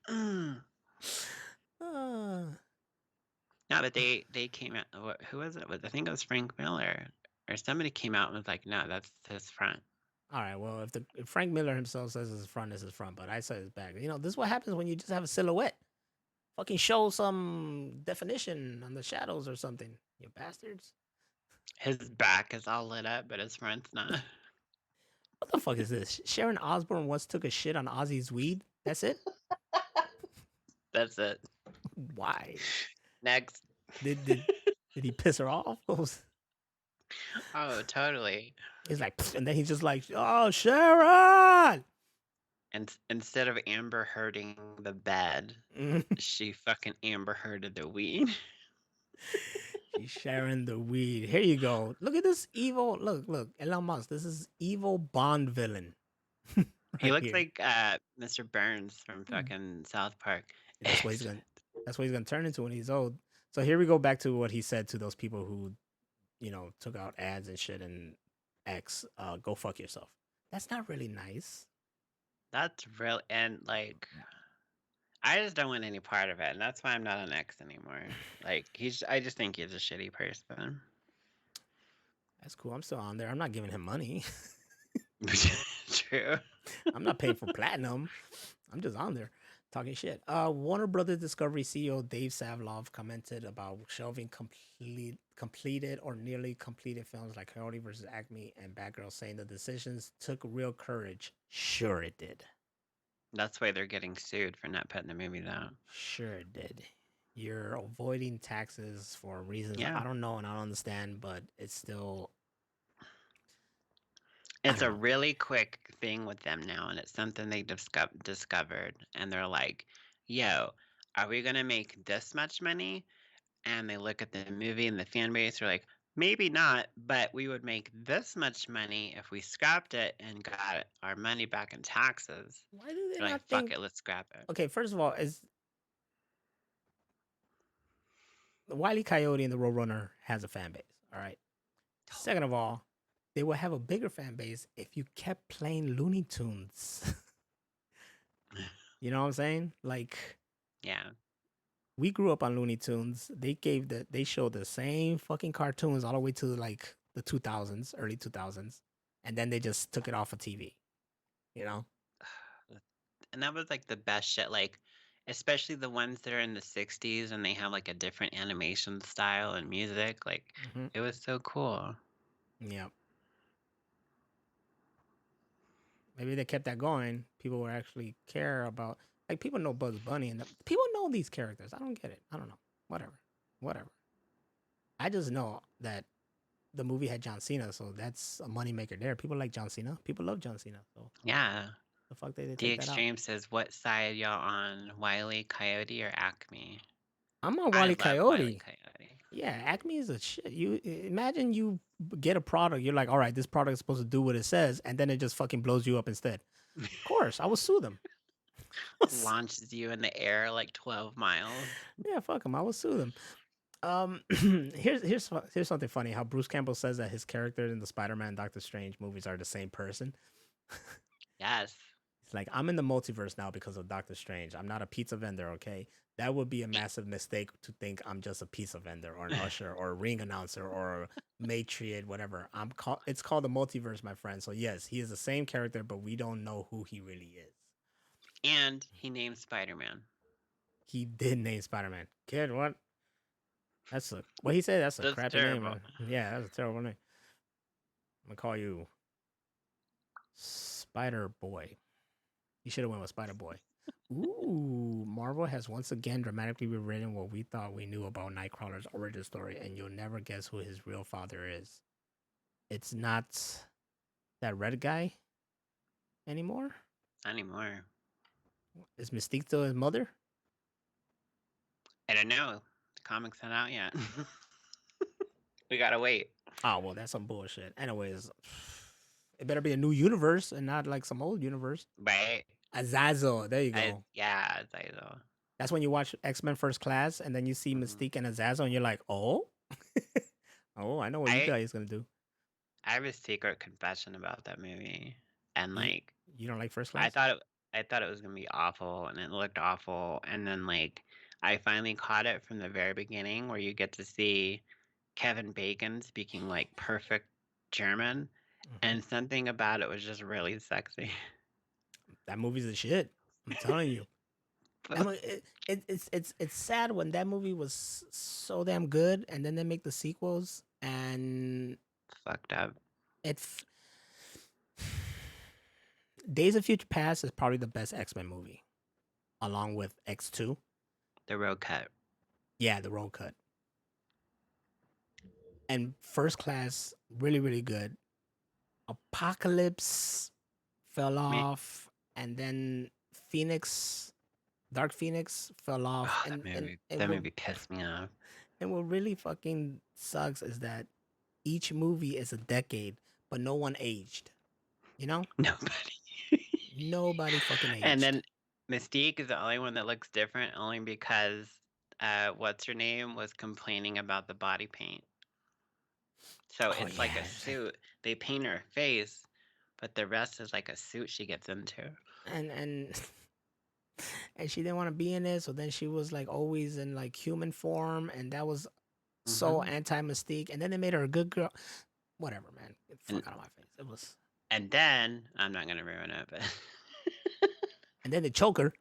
No, but they came out. Who was it? I think it was Frank Miller or somebody came out and was like, "No, that's his front." All right. Well, if Frank Miller himself says his front is his front, but I say his back. You know, this is what happens when you just have a silhouette. Fucking show some definition on the shadows or something, you bastards. His back is all lit up, but his front's not. What the fuck is this? Sharon Osbourne once took a shit on Ozzy's weed. That's it? That's it. Why? Next. Did did did he piss her off? Oh, totally. He's like, and then he's just like, oh, Sharon. And instead of Amber herding the bed, she fucking Amber herded the weed. She's sharing the weed. Here you go. Look at this evil. Look, Elon Musk. This is evil Bond villain. He Right looks here. like Mr. Burns from fucking South Park. That's what he's gonna. That's what he's gonna turn into when he's old. So here we go back to what he said to those people who, took out ads and shit and X. Go fuck yourself. That's not really nice. That's real, and like, I just don't want any part of it, and that's why I'm not an X anymore. Like, I just think he's a shitty person. That's cool. I'm still on there. I'm not giving him money. True. I'm not paying for platinum. I'm just on there talking shit. Warner Brothers Discovery CEO Dave Savlov commented about shelving completed or nearly completed films like Coyote vs. Acme and Batgirl, saying the decisions took real courage. Sure it did. That's why they're getting sued for not putting the movies out. Sure it did. You're avoiding taxes for reasons Yeah. I don't know and I don't understand, but it's still... It's a really quick thing with them now, and it's something they discovered. And they're like, yo, are we going to make this much money? And they look at the movie and the fan base are like, maybe not, but we would make this much money if we scrapped it and got our money back in taxes. Why do they They're not like, think... fuck it, let's scrap it. Okay, first of all, is the Wile E. Coyote and the Roadrunner has a fan base, all right? Second of all, they will have a bigger fan base if you kept playing Looney Tunes. You know what I'm saying? Like, Yeah. we grew up on Looney Tunes. They showed the same fucking cartoons all the way to like the 2000s, early 2000s, and then they just took it off of TV. You know? And that was like the best shit. Like, especially the ones that are in the 60s and they have like a different animation style and music. Like, it was so cool. Yeah. Maybe they kept that going. People would actually care about, like, people know Bugs Bunny and people know these characters. I don't get it. I don't know. Whatever. I just know that the movie had John Cena, so that's a moneymaker there. People like John Cena. People love John Cena. So yeah. The fuck they The take that out? Extreme says, what side y'all on? Wile E. Coyote or Acme? I'm on I Wile E. love Coyote. Wile E. Coyote. Yeah, Acme is a shit. You imagine you get a product, you're like, all right, this product is supposed to do what it says, and then it just fucking blows you up instead. Of course, I will sue them. Launches you in the air like 12 miles. Yeah, fuck them. I will sue them. Here's something funny. How Bruce Campbell says that his characters in the Spider-Man, Doctor Strange movies are the same person. Yes. It's like, I'm in the multiverse now because of Doctor Strange. I'm not a pizza vendor, okay? That would be a massive mistake to think I'm just a pizza vendor or an usher or a ring announcer or a matriarch, whatever. It's called the multiverse, my friend. So yes, he is the same character, but we don't know who he really is. And he named Spider-Man. He did name Spider-Man. Kid, what? What he said. That's a crappy terrible. name. Yeah, that's a terrible name. I'm gonna call you Spider Boy. You should have went with Spider Boy. Ooh, Marvel has once again dramatically rewritten what we thought we knew about Nightcrawler's origin story, and you'll never guess who his real father is. It's not that red guy anymore. Anymore. Is Mystique still his mother? I don't know. The comics not out yet. We gotta wait. Oh, well, that's some bullshit. Anyways, it better be a new universe and not like some old universe. Right. Azazel, there you go. Yeah, Azazel. That's when you watch X-Men First Class and then you see Mystique and Azazel and you're like, oh? Oh, I know what you guys gonna do. I have a secret confession about that movie. And like, you don't like First Class? I thought it was gonna be awful and it looked awful. And then like, I finally caught it from the very beginning where you get to see Kevin Bacon speaking like perfect German. And something about it was just really sexy. That movie's a shit. I'm telling you. It's sad when that movie was so damn good, and then they make the sequels, and fucked up. Days of Future Past is probably the best X-Men movie, along with X2. The road cut. Yeah, the road cut. And First Class, really, really good. Apocalypse fell off, and then Dark Phoenix fell off, Oh, and that movie pissed me off. and what really fucking sucks is that each movie is a decade, but no one aged. You know, nobody fucking aged. And then Mystique is the only one that looks different, only because what's her name was complaining about the body paint. So Oh, it's like yeah, a it's like- suit. They paint her face, but the rest is like a suit she gets into. and and she didn't want to be in it, so then she was like always in like human form, and that was so anti-Mystique. And then they made her a good girl. Whatever, man. Get the fuck out of my face. It was. And then I'm not gonna ruin it, but And then they choke her.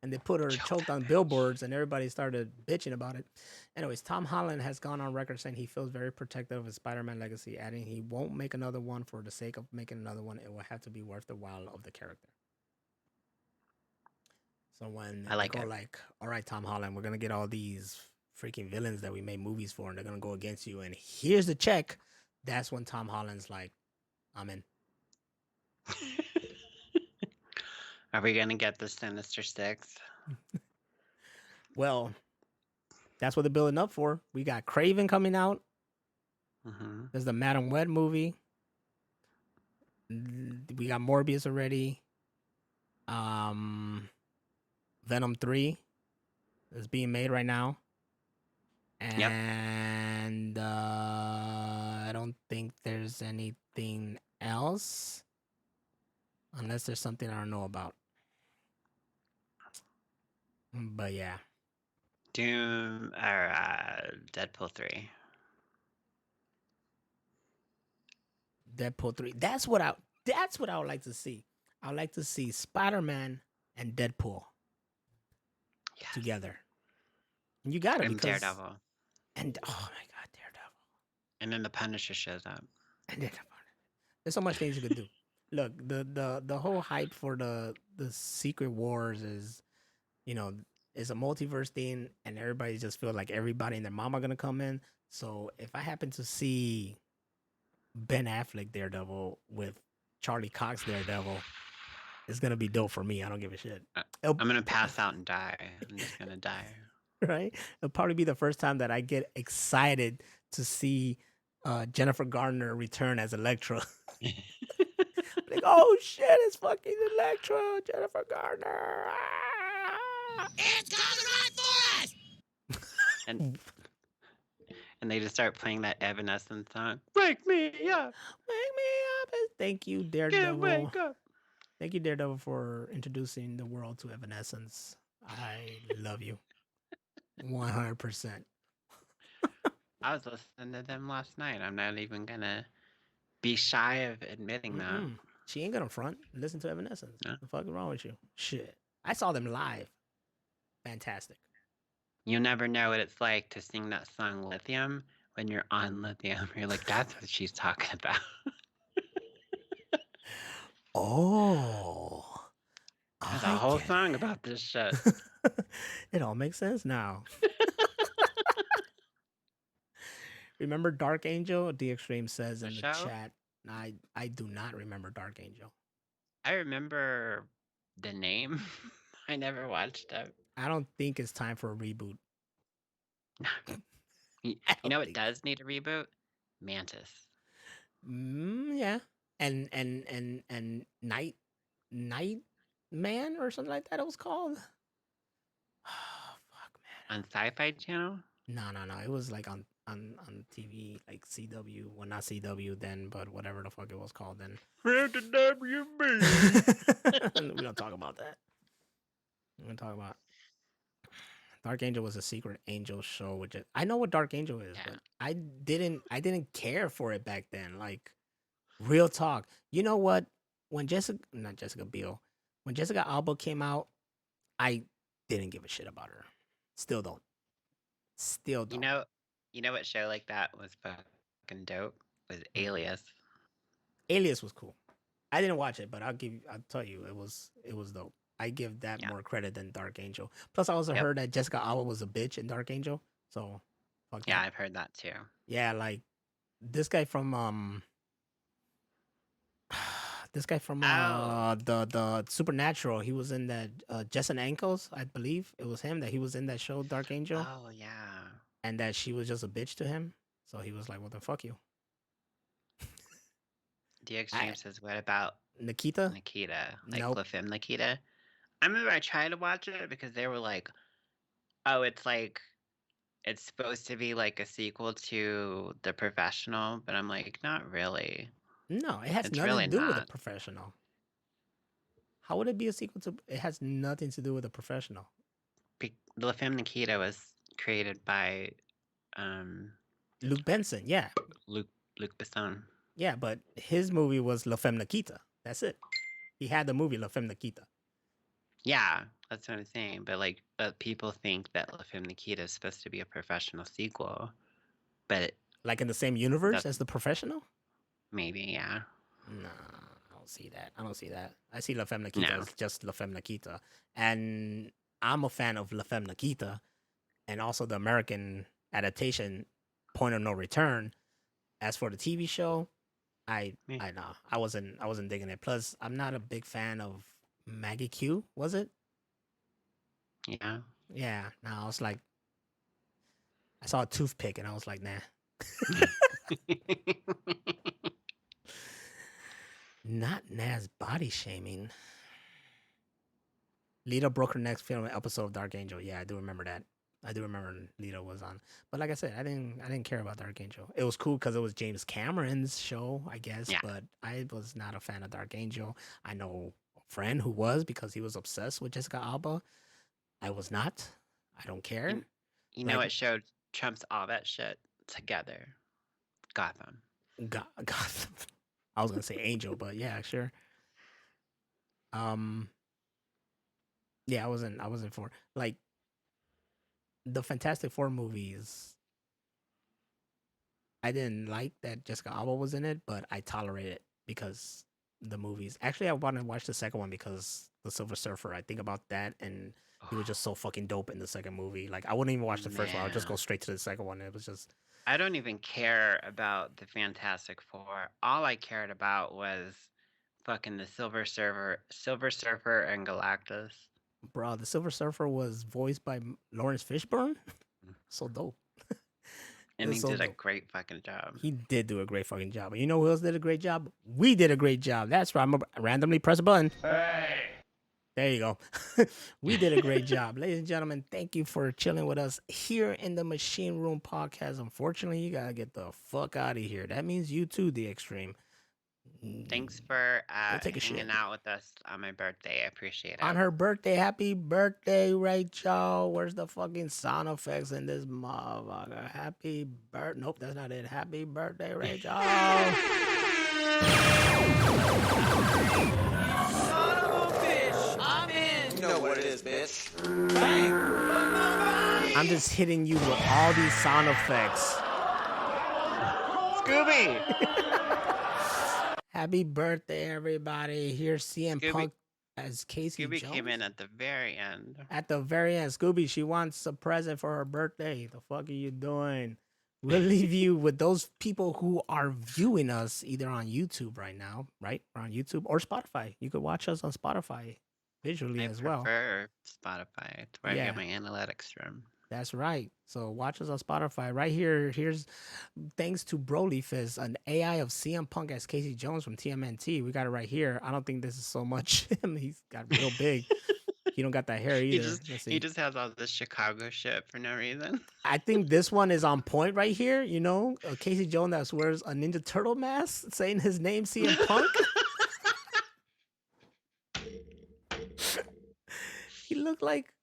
And they put her choked on billboards, and everybody started bitching about it. Anyways, Tom Holland has gone on record saying he feels very protective of his Spider-Man legacy, adding he won't make another one for the sake of making another one. It will have to be worth the while of the character. So when I like they go it. like, all right, Tom Holland, we're gonna get all these freaking villains that we made movies for, and they're gonna go against you, and here's the check. That's when Tom Holland's like, I'm in. Are we gonna get the Sinister Six? Well, that's what they're building up for. We got Craven coming out. Mm-hmm. There's the Madam Web movie. We got Morbius already. Venom 3 is being made right now. And I don't think there's anything else. Unless there's something I don't know about. But yeah. Doom or Deadpool 3. Deadpool 3. That's what I would like to see. I would like to see Spider-Man and Deadpool together. And you got it, because Daredevil. And oh my god, Daredevil. And then the Punisher shows up. And then there's so much things you could do. Look, the whole hype for the Secret Wars is, is a multiverse thing, and everybody just feels like everybody and their mom are gonna come in. So if I happen to see Ben Affleck Daredevil with Charlie Cox Daredevil, it's gonna be dope for me. I don't give a shit. I'm gonna pass out and die. I'm just gonna die. Right? It'll probably be the first time that I get excited to see Jennifer Garner return as Elektra. Like, oh shit, it's fucking Elektra, Jennifer Garner. Ah! It's coming right for us! And they just start playing that Evanescence song. Wake me up! Wake me up! Thank you, Daredevil. Wake up! Thank you, Daredevil, for introducing the world to Evanescence. I love you. 100%. I was listening to them last night. I'm not even gonna be shy of admitting that. She ain't gonna front. Listen to Evanescence. Yeah. What the fuck is wrong with you? Shit. I saw them live. Fantastic. You'll never know what it's like to sing that song Lithium when you're on lithium. You're like, that's what she's talking about. Oh. There's a whole song about this shit. It all makes sense now. Remember Dark Angel? The Extreme says in the chat. I do not remember Dark Angel. I remember the name. I never watched it. I don't think it's time for a reboot. You know what does need a reboot? Mantis. Yeah. And Night Man or something like that it was called. Oh, fuck, man. On Sci-Fi Channel? No. It was like on TV, like CW. Well, not CW then, but whatever the fuck it was called then. Rated WB. We don't talk about that. We're gonna talk about Dark Angel was a secret angel show, which I know what Dark Angel is, but I didn't care for it back then. Like, real talk. You know what? When Jessica Alba came out, I didn't give a shit about her. Still don't. You know what show like that was fucking dope? Was Alias. Alias was cool. I didn't watch it, but I'll tell you, it was dope. I give that Yeah. more credit than Dark Angel. Plus, I also Yep. heard that Jessica Alba was a bitch in Dark Angel. So, fuck Yeah, that. I've heard that too. Yeah, like this guy from this guy from Oh. the Supernatural. He was in that Jensen Ankles, I believe it was him that he was in that show Dark Angel, Oh yeah. and that she was just a bitch to him. So he was like, "Well, then fuck you." The I, Extreme says, what about Nikita? Nikita? Like Nope. La Femme Nikita? I remember I tried to watch it because they were like, oh, it's like it's supposed to be like a sequel to The Professional, but I'm like, not really. No, it has It's nothing really to do with a not. professional. How would it be a sequel to? It has nothing to do with a professional. La Femme Nikita was created by Luke Benson, yeah, Luc Besson. yeah, but his movie was La Femme Nikita. That's it. He had the movie La Femme Nikita. Yeah, that's what I'm saying. But like, people think that La Femme Nikita is supposed to be a professional sequel, but Like in the same universe that as the professional? maybe, yeah. No, I don't see that. I don't see that. I see La Femme Nikita No. as just La Femme Nikita. And I'm a fan of La Femme Nikita and also the American adaptation, Point of No Return. As for the TV show, I know. I wasn't digging it. Plus, I'm not a big fan of Maggie Q, was it? Yeah. Yeah. No, I was like, I saw a toothpick and I was like, nah. Not Nas body shaming. Lita broke her neck film episode of Dark Angel. Yeah, I do remember that. I do remember Lita was on. But like I said, I didn't care about Dark Angel. It was cool because it was James Cameron's show, I guess. Yeah. But I was not a fan of Dark Angel. I know a friend who was because he was obsessed with Jessica Alba. I was not. I don't care. You know what show trumps all that shit together? Gotham. Gotham. I was gonna say Angel, but yeah, sure. Yeah, I wasn't for like the Fantastic Four movies. I didn't like that Jessica Alba was in it, but I tolerate it because the movies. Actually, I want to watch the second one because the Silver Surfer. I think about that, and he was just so fucking dope in the second movie. Like I wouldn't even watch the first one. I would just go straight to the second one. It was just. I don't even care about the Fantastic Four. All I cared about was fucking the Silver Surfer, and Galactus. Bro, the Silver Surfer was voiced by Lawrence Fishburne. So dope. And he did a great fucking job. He did do a great fucking job. And you know who else did a great job? We did a great job. That's right. I'm gonna randomly press a button. Hey. There you go. We did a great job. Ladies and gentlemen, thank you for chilling with us here in the Machine Room Podcast. Unfortunately, you gotta get the fuck out of here. That means you too, The Extreme. Thanks for take a hanging shit. out with us on my birthday. I appreciate it. On her birthday, happy birthday, Rachel. Where's the fucking sound effects in this motherfucker? Happy birthday. Nope, that's not it. Happy birthday, Rachel. Son of a bitch, I'm in. You know what it is, bitch. I'm just hitting you with all these sound effects. Scooby! Happy birthday, everybody. Here's CM Scooby- Punk as Casey Scooby Jones. came in at the very end. At the very end, Scooby, she wants a present for her birthday. The fuck are you doing? We'll leave you with those people who are viewing us either on YouTube right now, right? Or on YouTube or Spotify. You could watch us on Spotify visually as well. I prefer Spotify. It's where I Yeah. get my analytics from. That's right. So watch us on Spotify. Right here, here's thanks to Broly Fizz, an AI of CM Punk as Casey Jones from TMNT. We got it right here. I don't think this is so much him. He's got real big. He don't got that hair either. He just has all this Chicago shit for no reason. I think this one is on point right here. You know, Casey Jones that wears a Ninja Turtle mask saying his name CM Punk. He looked like,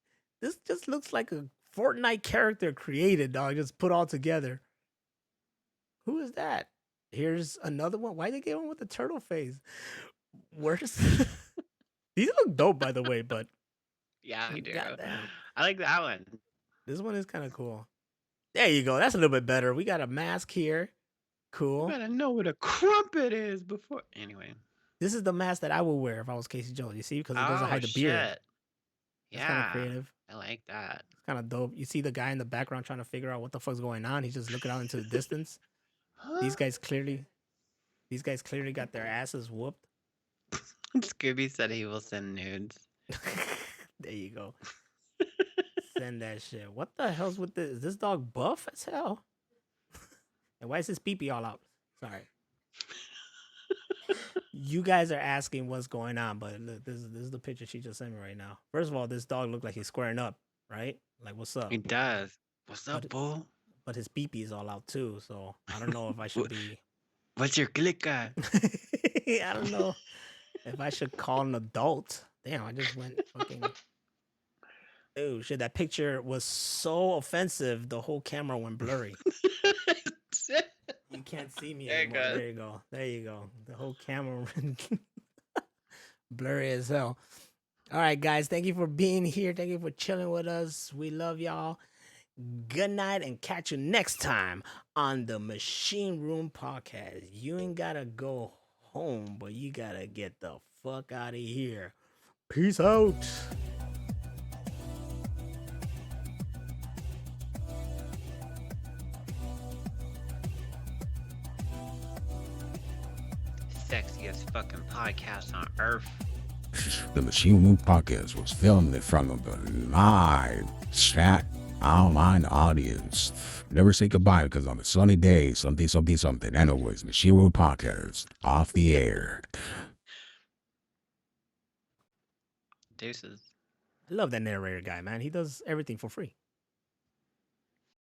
this just looks like a Fortnite character created, dog, just put all together. Who is that? Here's another one. Why they get one with the turtle face? Where's these look dope, by the way, but Yeah, I do. goddamn. I like that one. This one is kind of cool. There you go. That's a little bit better. We got a mask here. Cool. You gotta know what a crumpet is before. Anyway. This is the mask that I would wear if I was Casey Jones. You see, because it doesn't hide the beard. Shit. It's kind of Yeah, creative. I like that. It's kind of dope. You see the guy in the background trying to figure out what the fuck's going on. He's just looking out into the distance. These guys clearly got their asses whooped. Scooby said he will send nudes. There you go. Send that shit. What the hell's with this? Is this dog buff as hell? And why is his pee-pee all out? Sorry. You guys are asking what's going on, but look, this is the picture she just sent me right now. First of all, this dog looked like he's squaring up, right? Like, what's up? He does. What's up, But- bull? But his pee-pee is all out too, so I don't know if I should be... What's your clicker? I don't know if I should call an adult. Damn, I just went fucking... Oh, shit, that picture was so offensive, the whole camera went blurry. You can't see me There it anymore. goes. There you go. There you go. The whole camera went blurry as hell. All right, guys, thank you for being here. Thank you for chilling with us. We love y'all. Good night and catch you next time on the Machine Room Podcast. You ain't gotta go home, but you gotta get the fuck out of here. Peace out. Sexiest fucking podcast on earth. The Machine Room Podcast was filmed in front of a live chat online audience. Never say goodbye because on a sunny day, something. Anyways, Machine Room Podcast off the air. Deuces. I love that narrator guy, man. He does everything for free.